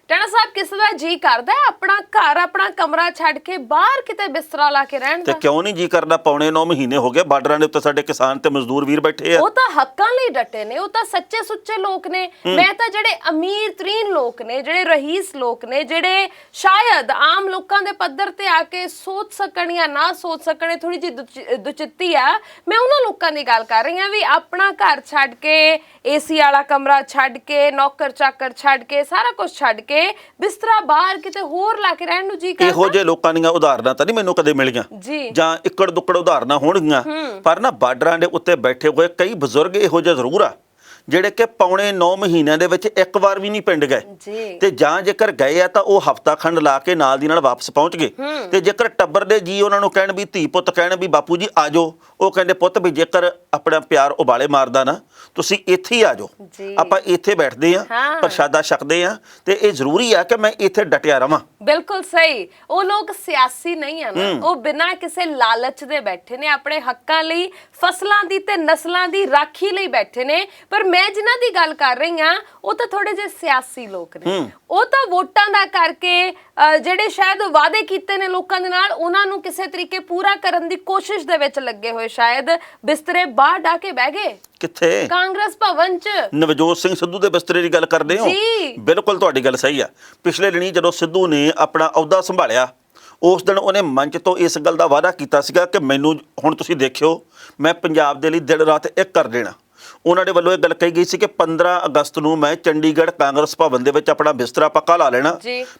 ਟਾਣਾ ਸਾਹਿਬ, ਕਿਸੇ ਦਾ ਜੀ ਕਰਦਾ ਹੈ ਆਪਣਾ ਘਰ ਆਪਣਾ ਕਮਰਾ ਛੱਡ ਕੇ ਬਾਹਰ ਕਿਤੇ ਬਿਸਤਰਾ ਲਾ ਕੇ ਰਹਿਣ ਤੇ ਦਾ? ਕਿਉਂ ਨਹੀਂ ਜੀ ਕਰਦਾ? ਪੌਣੇ 9 ਮਹੀਨੇ ਹੋ ਗਏ ਬਾਰਡਰਾਂ ਦੇ ਉੱਤੇ ਸਾਡੇ ਕਿਸਾਨ ਤੇ ਮਜ਼ਦੂਰ ਵੀਰ ਬੈਠੇ ਆ। ਉਹ ਤਾਂ ਹੱਕਾਂ ਲਈ ਡਟੇ ਨੇ, ਉਹ ਤਾਂ ਸੱਚੇ ਸੁੱਚੇ ਲੋਕ ਨੇ। ਮੈਂ ਤਾਂ ਜਿਹੜੇ ਅਮੀਰ ਤਰੀਨ ਲੋਕ ਨੇ, ਜਿਹੜੇ ਰਹੀਸ ਲੋਕ ਨੇ, ਜਿਹੜੇ ਸ਼ਾਇਦ ਆਮ ਲੋਕਾਂ ਦੇ ਪੱਧਰ ਤੇ ਆ ਕੇ ਸੋਚ ਸਕਣ ਜਾਂ ਨਾ ਸੋਚ ਸਕਣ, ਥੋੜੀ ਜਿਹੀ ਦੁਚਿੱਤੀ ਆ, ਮੈਂ ਉਹਨਾਂ ਲੋਕਾਂ ਦੀ ਗੱਲ ਕਰ ਰਹੀ ਹਾਂ ਵੀ ਆਪਣਾ ਘਰ ਛੱਡ ਕੇ, ਏਸੀ ਵਾਲਾ ਕਮਰਾ ਛੱਡ ਕੇ, ਨੌਕਰ ਚਾਕਰ ਛੱਡ ਕੇ, ਸਾਰਾ ਕੁਝ ਛੱਡ ਕੇ ਬਿਸਤਰਾ ਬਾਹਰ ਕਿਤੇ ਹੋਰ ਲਾ ਕੇ ਰਹਿਣ ਨੂੰ ਜੀ ਕਰਦਾ। ਇਹੋ ਜਿਹੇ ਲੋਕਾਂ ਦੀਆਂ ਉਦਾਹਰਨਾਂ ਤਾਂ ਨਹੀਂ ਮੈਨੂੰ ਕਦੇ ਮਿਲੀਆਂ ਜੀ, ਜਾਂ ਇੱਕੜ ਦੁੱਕੜ ਉਦਾਹਰਨਾਂ ਹੋਣਗੀਆਂ, ਪਰ ਨਾ ਬਾਰਡਰਾਂ ਦੇ ਉੱਤੇ ਬੈਠੇ ਹੋਏ ਕਈ ਬਜ਼ੁਰਗ ਇਹੋ ਜਿਹੇ ਜ਼ਰੂਰ ਆ ਜਿਹੜੇ ਕਿ ਪੌਣੇ 9 ਮਹੀਨਿਆਂ ਦੇ ਵਿੱਚ ਇੱਕ ਵਾਰ ਵੀ ਨਹੀਂ ਪਿੰਡ ਗਏ ਜੀ। ਤੇ ਜਾਂ ਜੇਕਰ ਗਏ ਆ ਤਾਂ ਉਹ ਹਫ਼ਤਾ ਖੰਡ ਲਾ ਕੇ ਨਾਲ ਦੀ ਨਾਲ ਵਾਪਸ ਪਹੁੰਚ ਗਏ। ਤੇ ਜੇਕਰ ਟੱਬਰ ਦੇ ਜੀ ਉਹਨਾਂ ਨੂੰ ਕਹਿਣ ਵੀ ਧੀ ਪੁੱਤ ਕਹਿਣ ਵੀ ਬਾਪੂ ਜੀ ਆ ਜਾਓ, ਉਹ ਕਹਿੰਦੇ ਪੁੱਤ ਵੀ ਜੇਕਰ ਆਪਣਾ ਪਿਆਰ ਉਬਾਲੇ ਮਾਰਦਾ ਨਾ ਤੁਸੀਂ ਇੱਥੇ ਹੀ ਆ ਜਾਓ, ਜੀ। ਆਪਾਂ ਇੱਥੇ ਬੈਠਦੇ ਆ, ਹਾਂ। ਪ੍ਰਸ਼ਾਦਾ ਛਕਦੇ ਆ, ਤੇ ਇਹ ਜ਼ਰੂਰੀ ਆ ਕਿ ਮੈਂ ਇੱਥੇ ਡਟਿਆ ਰਵਾਂ। ਬਿਲਕੁਲ ਸਹੀ। ਉਹ ਲੋਕ ਸਿਆਸੀ ਨਹੀਂ ਆ ਨਾ, ਉਹ ਬਿਨਾਂ ਕਿਸੇ ਲਾਲਚ ਦੇ ਬੈਠੇ ਨੇ, ਆਪਣੇ ਹੱਕਾਂ ਲਈ, ਫਸਲਾਂ ਦੀ ਤੇ ਨਸਲਾਂ ਦੀ ਰਾਖੀ ਲਈ ਬੈਠੇ ਨੇ। ਪਰ ਮੈਂ ਜਿਨ੍ਹਾਂ ਦੀ ਗੱਲ ਕਰ ਰਹੀ ਆ ਉਹ ਤਾਂ ਥੋੜੇ ਜਿਹੇ ਸਿਆਸੀ ਲੋਕ ਨੇ। ਉਹ ਤਾਂ ਵੋਟਾਂ ਦਾ ਕਰਕੇ ਜਿਹੜੇ ਸ਼ਾਇਦ ਵਾਅਦੇ ਕੀਤੇ ਨੇ ਲੋਕਾਂ ਦੇ ਨਾਲ, ਉਹਨਾਂ ਨੂੰ ਕਿਸੇ ਤਰੀਕੇ ਪੂਰਾ ਕਰਨ ਦੀ ਕੋਸ਼ਿਸ਼ ਦੇ ਵਿੱਚ ਲੱਗੇ ਹੋਏ ਸ਼ਾਇਦ ਬਿਸਤਰੇ ਬਾਹਰ ਢਾ ਕੇ ਬਹਿ ਗਏ ਕਿੱਥੇ? ਕਾਂਗਰਸ ਭਵਨ 'ਚ। ਨਵਜੋਤ ਸਿੰਘ ਸਿੱਧੂ ਦੇ ਬਿਸਤਰੇ ਦੀ ਗੱਲ ਕਰਦੇ ਹੋ? ਜੀ। ਬਿਲਕੁਲ ਤੁਹਾਡੀ ਗੱਲ ਸਹੀ ਆ। ਪਿਛਲੇ ਦਿਨੀ ਜਦੋਂ ਸਿੱਧੂ ਨੇ ਆਪਣਾ ਅਹੁਦਾ ਸੰਭਾਲਿਆ, ਉਸ ਦਿਨ ਉਹਨੇ ਮੰਚ ਤੋਂ ਇਸ ਗੱਲ ਦਾ ਵਾਅਦਾ ਕੀਤਾ ਸੀਗਾ ਕਿ ਮੈਨੂੰ ਹੁਣ ਤੁਸੀਂ ਦੇਖਿਓ ਮੈਂ ਪੰਜਾਬ ਦੇ ਲਈ ਦਿਨ ਰਾਤ ਇੱਕ ਕਰ ਦੇਣਾ। ਉਹਨਾਂ ਦੇ ਵੱਲੋਂ ਇਹ ਗੱਲ ਕਹੀ ਗਈ ਸੀ ਕਿ 15 ਅਗਸਤ ਨੂੰ ਮੈਂ ਚੰਡੀਗੜ੍ਹ ਕਾਂਗਰਸ ਭਵਨ ਦੇ ਵਿੱਚ ਆਪਣਾ ਬਿਸਤਰਾ ਪੱਕਾ ਲਾ ਲੈਣਾ,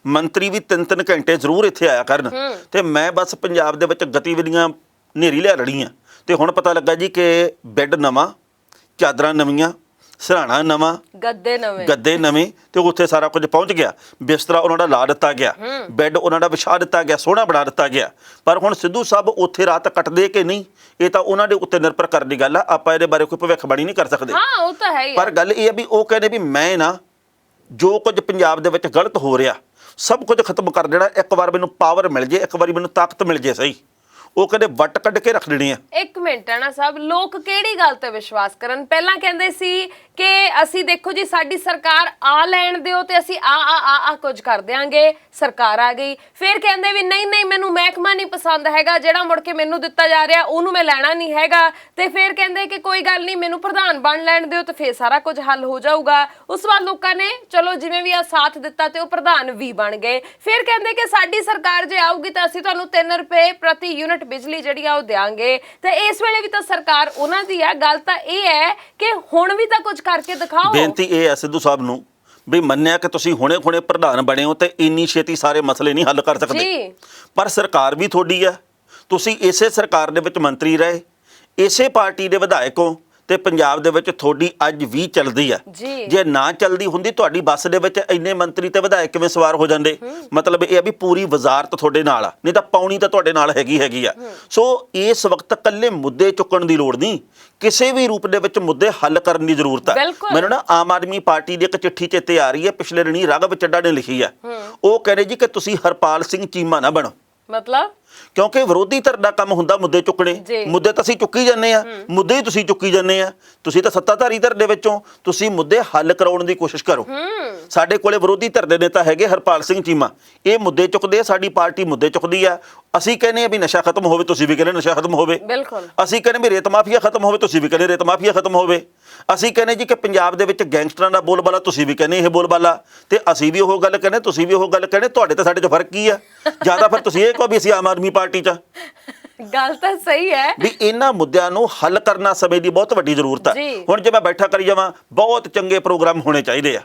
ਮੰਤਰੀ ਵੀ 3-3 ਘੰਟੇ ਜ਼ਰੂਰ ਇੱਥੇ ਆਇਆ ਕਰਨ, ਤੇ ਮੈਂ ਬਸ ਪੰਜਾਬ ਦੇ ਵਿੱਚ ਗਤੀਵਿਧੀਆਂ ਨੇਰੀ ਲਿਆ ਰੜੀਆਂ। ਤੇ ਹੁਣ ਪਤਾ ਲੱਗਾ ਜੀ ਕਿ ਬੈੱਡ ਨਵਾਂ, ਚਾਦਰਾਂ ਨਵੀਆਂ, ਸਿਰਹਾਣਾ ਨਵਾਂ, ਗੱਦੇ ਨਵੇਂ, ਤੇ ਉੱਥੇ ਸਾਰਾ ਕੁਝ ਪਹੁੰਚ ਗਿਆ। ਬਿਸਤਰਾ ਉਹਨਾਂ ਦਾ ਲਾ ਦਿੱਤਾ ਗਿਆ, ਬੈੱਡ ਉਹਨਾਂ ਦਾ ਵਿਛਾ ਦਿੱਤਾ ਗਿਆ, ਸੋਹਣਾ ਬਣਾ ਦਿੱਤਾ ਗਿਆ। ਪਰ ਹੁਣ ਸਿੱਧੂ ਸਾਹਿਬ ਉੱਥੇ ਰਾਤ ਕੱਟਦੇ ਕਿ ਨਹੀਂ, ਇਹ ਤਾਂ ਉਹਨਾਂ ਦੇ ਉੱਤੇ ਨਿਰਭਰ ਕਰਨ ਦੀ ਗੱਲ ਆ। ਆਪਾਂ ਇਹਦੇ ਬਾਰੇ ਕੋਈ ਭਵਿੱਖਬਾਣੀ ਨਹੀਂ ਕਰ ਸਕਦੇ। ਹਾਂ, ਉਹ ਤਾਂ ਹੈ ਹੀ। ਪਰ ਗੱਲ ਇਹ ਆ ਵੀ ਉਹ ਕਹਿੰਦੇ ਵੀ ਮੈਂ ਨਾ ਜੋ ਕੁਝ ਪੰਜਾਬ ਦੇ ਵਿੱਚ ਗਲਤ ਹੋ ਰਿਹਾ ਸਭ ਕੁਝ ਖਤਮ ਕਰ ਦੇਣਾ, ਇੱਕ ਵਾਰ ਮੈਨੂੰ ਪਾਵਰ ਮਿਲ ਜੇ, ਇੱਕ ਵਾਰੀ ਮੈਨੂੰ ਤਾਕਤ ਮਿਲ ਜੇ, ਸਹੀ ਉਹ ਕਹਿੰਦੇ ਵੱਟ ਕੱਢ ਕੇ ਰੱਖ ਦੇਣੀ ਆ। ਇੱਕ ਮਿੰਟ ਨਾ ਸਾਹਿਬ, ਲੋਕ ਕਿਹੜੀ ਗੱਲ ਤੇ ਵਿਸ਼ਵਾਸ ਕਰਨ? ਪਹਿਲਾਂ ਕਹਿੰਦੇ ਸੀ ਕਿ ਅਸੀਂ ਦੇਖੋ ਜੀ ਸਾਡੀ ਸਰਕਾਰ ਆ ਲੈਣ ਦਿਓ ਤੇ ਅਸੀਂ ਆ ਕੁਝ ਕਰ ਦਿਆਂਗੇ, ਸਰਕਾਰ ਆ ਗਈ। ਫਿਰ ਕਹਿੰਦੇ ਵੀ ਨਹੀਂ ਮੈਨੂੰ ਮਹਿਕਮਾ ਨਹੀਂ ਪਸੰਦ ਹੈਗਾ, ਜਿਹੜਾ ਮੁੜ ਕੇ ਮੈਨੂੰ ਦਿੱਤਾ ਜਾ ਰਿਹਾ ਉਹਨੂੰ ਮੈਂ ਲੈਣਾ ਨਹੀਂ ਹੈਗਾ। ਤੇ ਫਿਰ ਕਹਿੰਦੇ ਕਿ ਕੋਈ ਗੱਲ ਨਹੀਂ ਮੈਨੂੰ ਪ੍ਰਧਾਨ ਬਣ ਲੈਣ ਦਿਓ ਤੇ ਫਿਰ ਸਾਰਾ ਕੁਝ ਹੱਲ ਹੋ ਜਾਊਗਾ। ਉਸ ਤੋਂ ਬਾਅਦ ਲੋਕਾਂ ਨੇ ਚਲੋ ਜਿਵੇਂ ਵੀ ਆ ਸਾਥ ਦਿੱਤਾ ਤੇ ਉਹ ਪ੍ਰਧਾਨ ਵੀ ਬਣ ਗਏ। ਫਿਰ ਕਹਿੰਦੇ ਕਿ ਸਾਡੀ ਸਰਕਾਰ ਜੇ ਆਊਗੀ ਤਾਂ ਅਸੀਂ ਤੁਹਾਨੂੰ 3 ਰੁਪਏ ਪ੍ਰਤੀ ਯੂਨਿਟ ਬਿਜਲੀ ਜਿਹੜੀ ਆ ਉਹ ਦਿਆਂਗੇ। ਤੇ ਇਸ ਵੇਲੇ ਵੀ ਤਾਂ ਸਰਕਾਰ ਉਹਨਾਂ ਦੀ ਆ। ਗੱਲ ਤਾਂ ਇਹ ਹੈ ਕਿ ਹੁਣ ਵੀ ਤਾਂ ਕੁਝ ਕਰਕੇ ਦਿਖਾਓ। ਬੇਨਤੀ ਇਹ ਹੈ ਸਿੱਧੂ ਸਾਹਿਬ ਨੂੰ ਵੀ ਮੰਨਿਆ ਕਿ ਤੁਸੀਂ ਹੁਣੇ ਪ੍ਰਧਾਨ ਬਣੇ ਹੋ ਤੇ ਇੰਨੀ ਛੇਤੀ ਸਾਰੇ ਮਸਲੇ ਨਹੀਂ ਹੱਲ ਕਰ ਸਕਦੇ, ਪਰ ਸਰਕਾਰ ਵੀ ਤੁਹਾਡੀ ਹੈ, ਤੁਸੀਂ ਇਸੇ ਸਰਕਾਰ ਦੇ ਵਿੱਚ ਮੰਤਰੀ ਰਹੇ, ਇਸੇ ਪਾਰਟੀ ਦੇ ਵਿਧਾਇਕ ਹੋ, ਤੇ ਪੰਜਾਬ ਦੇ ਵਿੱਚ ਤੁਹਾਡੀ ਅੱਜ ਵੀ ਚੱਲਦੀ ਆ। ਜੇ ਨਾ ਚੱਲਦੀ ਹੁੰਦੀ ਤੁਹਾਡੀ ਬੱਸ ਦੇ ਵਿੱਚ ਇੰਨੇ ਮੰਤਰੀ ਤੇ ਵਿਧਾਇਕ ਕਿਵੇਂ ਸਵਾਰ ਹੋ ਜਾਂਦੇ? ਮਤਲਬ ਇਹ ਆ ਵੀ ਪੂਰੀ ਵਜ਼ਾਰਤ ਤੁਹਾਡੇ ਨਾਲ ਆ, ਨਹੀਂ ਤਾਂ ਪੌਣੀ ਤਾਂ ਤੁਹਾਡੇ ਨਾਲ ਹੈਗੀ ਆ। ਸੋ ਇਸ ਵਕਤ ਇਕੱਲੇ ਮੁੱਦੇ ਚੁੱਕਣ ਦੀ ਲੋੜ ਨਹੀਂ, ਕਿਸੇ ਵੀ ਰੂਪ ਦੇ ਵਿੱਚ ਮੁੱਦੇ ਹੱਲ ਕਰਨ ਦੀ ਜ਼ਰੂਰਤ ਆ। ਮੈਨੂੰ ਨਾ ਆਮ ਆਦਮੀ ਪਾਰਟੀ ਦੀ ਇੱਕ ਚਿੱਠੀ ਚੇਤੇ ਆ ਰਹੀ ਹੈ, ਪਿਛਲੇ ਦਿਨੀ ਰਾਘਵ ਚੱਡਾ ਨੇ ਲਿਖੀ ਆ। ਉਹ ਕਹਿੰਦੇ ਜੀ ਕਿ ਤੁਸੀਂ ਹਰਪਾਲ ਸਿੰਘ ਚੀਮਾ ਨਾ ਬਣੋ, ਮਤਲਬ ਕਿਉਂਕਿ ਵਿਰੋਧੀ ਧਿਰ ਦਾ ਕੰਮ ਹੁੰਦਾ ਮੁੱਦੇ ਚੁੱਕਣੇ। ਮੁੱਦੇ ਤਾਂ ਅਸੀਂ ਚੁੱਕੀ ਜਾਂਦੇ ਆ, ਮੁੱਦੇ ਹੀ ਤੁਸੀਂ ਚੁੱਕੀ ਜਾਂਦੇ ਆ। ਤੁਸੀਂ ਤਾਂ ਸੱਤਾਧਾਰੀ ਧਿਰ ਦੇ ਵਿੱਚੋਂ, ਤੁਸੀਂ ਮੁੱਦੇ ਹੱਲ ਕਰਾਉਣ ਦੀ ਕੋਸ਼ਿਸ਼ ਕਰੋ। ਸਾਡੇ ਕੋਲੇ ਵਿਰੋਧੀ ਧਿਰ ਦੇ ਨੇਤਾ ਹੈਗੇ ਹਰਪਾਲ ਸਿੰਘ ਚੀਮਾ, ਇਹ ਮੁੱਦੇ ਚੁੱਕਦੇ ਆ, ਸਾਡੀ ਪਾਰਟੀ ਮੁੱਦੇ ਚੁੱਕਦੀ ਆ। ਅਸੀਂ ਕਹਿੰਦੇ ਆ ਵੀ ਨਸ਼ਾ ਖਤਮ ਹੋਵੇ, ਤੁਸੀਂ ਵੀ ਕਹਿੰਦੇ ਨਸ਼ਾ ਖਤਮ ਹੋਵੇ। ਅਸੀਂ ਕਹਿੰਦੇ ਵੀ ਰੇਤ ਮਾਫੀਆ ਖਤਮ ਹੋਵੇ, ਤੁਸੀਂ ਵੀ ਕਹਿੰਦੇ ਰੇਤ ਮਾਫੀਆ ਖਤਮ ਹੋਵੇ। ਅਸੀਂ ਕਹਿੰਦੇ ਜੀ ਕਿ ਪੰਜਾਬ ਦੇ ਵਿੱਚ ਗੈਂਗਸਟਰਾਂ ਦਾ ਬੋਲਬਾਲਾ, ਤੁਸੀਂ ਵੀ ਕਹਿੰਦੇ ਇਹ ਬੋਲਬਾਲਾ, ਤੇ ਅਸੀਂ ਵੀ ਉਹ ਗੱਲ ਕਹਿੰਦੇ, ਤੁਸੀਂ ਵੀ ਉਹ ਗੱਲ ਕਹਿੰਦੇ। ਤੁਹਾਡੇ ਤੇ ਸਾਡੇ 'ਚ ਫਰਕ ਕੀ ਆ? ਜ਼ਿਆਦਾ ਫਿਰ ਤੁਸੀਂ ਇਹ ਕਹੋ ਵੀ ਅਸੀਂ ਆਮ ਆਦਮੀ ਪਾਰਟੀ 'ਚ। ਗੱਲ ਤਾਂ ਸਹੀ ਹੈ ਵੀ ਇਹਨਾਂ ਮੁੱਦਿਆਂ ਨੂੰ ਹੱਲ ਕਰਨਾ ਸਮੇਂ ਦੀ ਬਹੁਤ ਵੱਡੀ ਜ਼ਰੂਰਤ ਆ। ਹੁਣ ਜੇ ਮੈਂ ਬੈਠਾ ਕਰੀ ਜਾਵਾਂ, ਬਹੁਤ ਚੰਗੇ ਪ੍ਰੋਗਰਾਮ ਹੋਣੇ ਚਾਹੀਦੇ ਆ,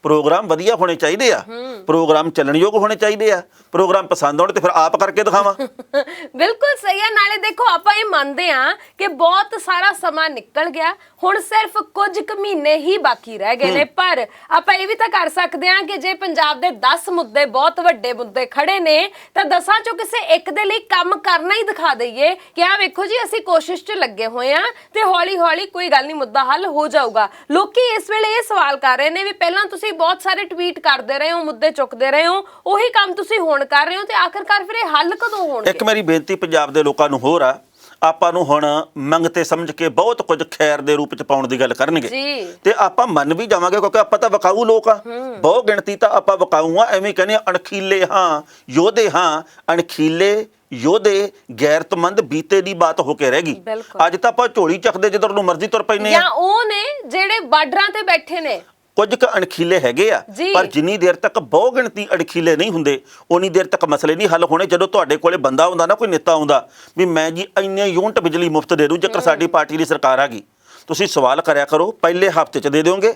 ਪ੍ਰੋਗਰਾਮ ਵਧੀਆ ਹੋਣੇ ਚਾਹੀਦੇ ਆ, ਪ੍ਰੋਗਰਾਮ ਚੱਲਣਯੋਗ ਹੋਣੇ ਚਾਹੀਦੇ ਆ, ਪ੍ਰੋਗਰਾਮ ਪਸੰਦ ਆਉਣ ਤੇ ਫਿਰ ਆਪ ਕਰਕੇ ਦਿਖਾਵਾਂ। ਬਿਲਕੁਲ ਸਹੀ ਹੈ। ਨਾਲੇ ਦੇਖੋ ਆਪਾਂ ਇਹ ਮੰਨਦੇ ਆ ਕਿ ਬਹੁਤ ਸਾਰਾ ਸਮਾਂ ਨਿਕਲ ਗਿਆ, ਹੁਣ ਸਿਰਫ ਕੁਝ ਕੁ ਮਹੀਨੇ ਹੀ ਬਾਕੀ ਰਹਿ ਗਏ ਨੇ। ਪਰ ਆਪਾਂ ਇਹ ਵੀ ਤਾਂ ਕਰ ਸਕਦੇ ਆ ਕਿ ਜੇ ਪੰਜਾਬ ਦੇ 10 ਮੁੱਦੇ ਬਹੁਤ ਵੱਡੇ ਮੁੱਦੇ ਖੜੇ ਨੇ ਤਾਂ 10 ਚੋਂ ਕਿਸੇ ਇੱਕ ਦੇ ਲਈ ਕੰਮ ਕਰਨਾ ਹੀ ਦਿਖਾ ਦਈਏ ਕਿ ਆ ਵੇਖੋ ਜੀ ਅਸੀਂ ਕੋਸ਼ਿਸ਼ 'ਚ ਲੱਗੇ ਹੋਏ ਆ ਤੇ ਹੌਲੀ ਕੋਈ ਗੱਲ ਨਹੀਂ, ਮੁੱਦਾ ਹੱਲ ਹੋ ਜਾਊਗਾ। ਲੋਕੀ ਇਸ ਵੇਲੇ ਇਹ ਸਵਾਲ ਕਰ ਰਹੇ ਨੇ ਵੀ ਪਹਿਲਾਂ ਤੁਸੀਂ ਬਹੁਤ ਸਾਰੇ ਟਵੀਟ ਕਰਦੇ ਰਹੇ ਹੋ, ਮੁੱਦੇ ਚੁੱਕਦੇ ਰਹੇ ਹੋ, ਉਹੀ ਕੰਮ ਤੁਸੀਂ ਹੁਣ ਕਰ ਰਹੇ ਹੋ ਤੇ ਆਖਰਕਾਰ ਫਿਰ ਇਹ ਹੱਲ ਕਦੋਂ ਹੋਣਗੇ? ਇੱਕ ਮੇਰੀ ਬੇਨਤੀ ਪੰਜਾਬ ਦੇ ਲੋਕਾਂ ਨੂੰ ਹੋਰ ਆ, ਆਪਾਂ ਨੂੰ ਹੁਣ ਮੰਗਤੇ ਸਮਝ ਕੇ ਬਹੁਤ ਕੁਝ ਖੈਰ ਦੇ ਰੂਪ ਚ ਪਾਉਣ ਦੀ ਗੱਲ ਕਰਨਗੇ ਜੀ ਤੇ ਆਪਾਂ ਮੰਨ ਵੀ ਜਾਵਾਂਗੇ ਕਿਉਂਕਿ ਆਪਾਂ ਤਾਂ ਵਿਕਾਊ ਲੋਕ ਆ ਬਹੁਤ ਗਿਣਤੀ ਤਾਂ ਆਪਾਂ ਵਿਕਾਊ ਆ ਐਵੇਂ ਕਹਿੰਦੇ ਆ ਅਣਖੀਲੇ ਹਾਂ ਯੋਧੇ ਹਾਂ ਅਣਖੀਲੇ ਯੋਧੇ ਗੈਰਤਮੰਦ ਬੀਤੇ ਦੀ ਬਾਤ ਹੋ ਕੇ ਰਹਿ ਗਈ ਬਿਲਕੁਲ। ਅੱਜ ਤਾਂ ਆਪਾਂ ਝੋਲੀ ਚੱਕਦੇ ਜਿੱਧਰ ਨੂੰ ਮਰਜ਼ੀ ਤੁਰ ਪੈਨੇ ਆ ਜਾਂ ਉਹ ਨੇ ਜਿਹੜੇ ਬਾਰਡਰਾਂ ਤੇ ਬੈਠੇ ਨੇ ਕੁਝ ਕੁ ਅਣਖੀਲੇ ਹੈਗੇ ਆ ਜੀ। ਪਰ ਜਿੰਨੀ ਦੇਰ ਤੱਕ ਬਹੁ ਗਿਣਤੀ ਅਣਖੀਲੇ ਨਹੀਂ ਹੁੰਦੇ ਉਨੀ ਦੇਰ ਤੱਕ ਮਸਲੇ ਨਹੀਂ ਹੱਲ ਹੋਣੇ। ਜਦੋਂ ਤੁਹਾਡੇ ਕੋਲੇ ਬੰਦਾ ਹੁੰਦਾ ਨਾ ਕੋਈ ਨੇਤਾ ਹੁੰਦਾ ਵੀ ਮੈਂ ਜੀ ਇੰਨੇ ਯੂਨਿਟ ਬਿਜਲੀ ਮੁਫਤ ਦੇ ਦੂੰ ਜੇਕਰ ਸਾਡੀ ਪਾਰਟੀ ਦੀ ਸਰਕਾਰ ਆ ਗਈ ਤੁਸੀਂ ਸਵਾਲ ਕਰਿਆ ਕਰੋ ਪਹਿਲੇ ਹਫਤੇ 'ਚ ਦੇ ਦਿਓਗੇ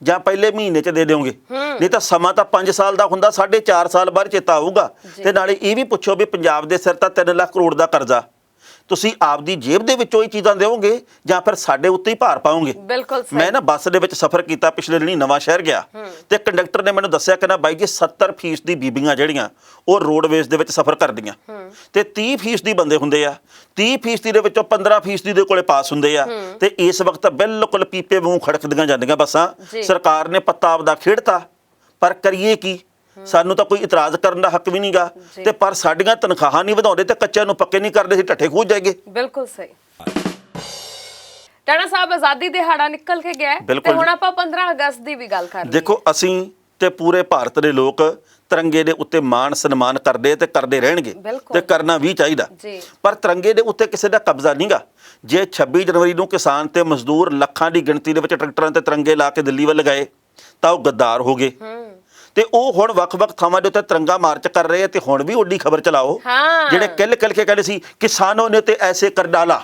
ਜਾਂ ਪਹਿਲੇ ਮਹੀਨੇ 'ਚ ਦੇ ਦਿਓਗੇ ਨਹੀਂ ਤਾਂ ਸਮਾਂ ਤਾਂ 5 ਸਾਲ ਦਾ ਹੁੰਦਾ 4.5 ਸਾਲ ਬਾਅਦ ਚੇਤਾ ਆਊਗਾ। ਤੇ ਨਾਲੇ ਇਹ ਵੀ ਪੁੱਛੋ ਵੀ ਪੰਜਾਬ ਦੇ ਸਿਰ ਤਾਂ 3 ਲੱਖ ਕਰੋੜ ਦਾ ਕਰਜ਼ਾ ਤੁਸੀਂ ਆਪਦੀ ਜੇਬ ਦੇ ਵਿੱਚੋਂ ਹੀ ਚੀਜ਼ਾਂ ਦਿਓਗੇ ਜਾਂ ਫਿਰ ਸਾਡੇ ਉੱਤੇ ਹੀ ਭਾਰ ਪਾਓਗੇ। ਬਿਲਕੁਲ ਸਹੀ। ਮੈਂ ਨਾ ਬੱਸ ਦੇ ਵਿੱਚ ਸਫ਼ਰ ਕੀਤਾ ਪਿਛਲੇ ਦਿਨੀ ਨਵਾਂ ਸ਼ਹਿਰ ਗਿਆ ਤੇ ਕੰਡਕਟਰ ਨੇ ਮੈਨੂੰ ਦੱਸਿਆ ਕਿ ਨਾ ਬਾਈ ਜੀ 70% ਦੀ ਬੀਬੀਆਂ ਜਿਹੜੀਆਂ ਉਹ ਰੋਡਵੇਜ਼ ਦੇ ਵਿੱਚ ਸਫ਼ਰ ਕਰਦੀਆਂ ਤੇ 30% ਦੀ ਬੰਦੇ ਹੁੰਦੇ ਆ 30% ਦੇ ਵਿੱਚੋਂ 15% ਦੇ ਕੋਲੇ ਪਾਸ ਹੁੰਦੇ ਆ ਤੇ ਇਸ ਵਕਤ ਬਿਲਕੁਲ ਪੀਪੇ ਵਾਂਗੂ ਖੜਕਦੀਆਂ ਜਾਂਦੀਆਂ ਬੱਸਾਂ। ਸਰਕਾਰ ਨੇ ਪੱਤਾ ਆਪਦਾ ਖੇਡਤਾ ਪਰ ਕਰੀਏ ਕੀ ਸਾਨੂੰ ਤਾਂ ਕੋਈ ਇਤਰਾਜ਼ ਕਰਨ ਦਾ ਹੱਕ ਵੀ ਨਹੀਂਗਾ ਤੇ ਪਰ ਸਾਡੀਆਂ ਤਨਖਾਹਾਂ ਨਹੀਂ ਵਧਾਉਂਦੇ ਤੇ ਕੱਚਿਆਂ ਨੂੰ ਪੱਕੇ ਨਹੀਂ ਕਰਦੇ ਸੀ ਢੱਠੇ ਖੂਜ ਜਾਏਗੇ। ਬਿਲਕੁਲ ਸਹੀ। ਟਾਣਾ ਸਾਹਿਬ ਆਜ਼ਾਦੀ ਦਿਹਾੜਾ ਨਿਕਲ ਕੇ ਗਿਆ ਤੇ ਹੁਣ ਆਪਾਂ 15 ਅਗਸਤ ਦੀ ਵੀ ਗੱਲ ਕਰ ਲਈਏ। ਦੇਖੋ ਅਸੀਂ ਤੇ ਪੂਰੇ ਭਾਰਤ ਦੇ ਲੋਕ ਤਿਰੰਗੇ ਦੇ ਉੱਤੇ ਮਾਣ ਸਨਮਾਨ ਕਰਦੇ ਤੇ ਕਰਦੇ ਰਹਿਣਗੇ ਤੇ ਕਰਨਾ ਵੀ ਚਾਹੀਦਾ ਪਰ ਤਿਰੰਗੇ ਦੇ ਉੱਤੇ ਕਿਸੇ ਦਾ ਕਬਜ਼ਾ ਨਹੀਂਗਾ। ਜੇ 26 ਜਨਵਰੀ ਨੂੰ ਕਿਸਾਨ ਤੇ ਮਜ਼ਦੂਰ ਲੱਖਾਂ ਦੀ ਗਿਣਤੀ ਦੇ ਵਿੱਚ ਟਰੈਕਟਰਾਂ ਤੇ ਤਿਰੰਗੇ ਲਾ ਕੇ ਦਿੱਲੀ ਵੱਲ ਗਏ ਤਾਂ ਉਹ ਗੱਦਾਰ ਹੋ ਗਏ ਤੇ ਉਹ ਹੁਣ ਵੱਖ-ਵੱਖ ਥਾਵਾਂ ਦੇ ਉੱਤੇ ਤਿਰੰਗਾ ਮਾਰਚ ਕਰ ਰਹੇ ਆ ਤੇ ਹੁਣ ਵੀ ਓਡੀ ਖਬਰ ਚਲਾਓ ਜਿਹੜੇ ਕਿਲ ਕੇ ਕਹਿੰਦੇ ਸੀ ਕਿਸਾਨੋਂ ਨੇ ਤੇ ਐਸੇ ਕਰ ਡਾਲਾ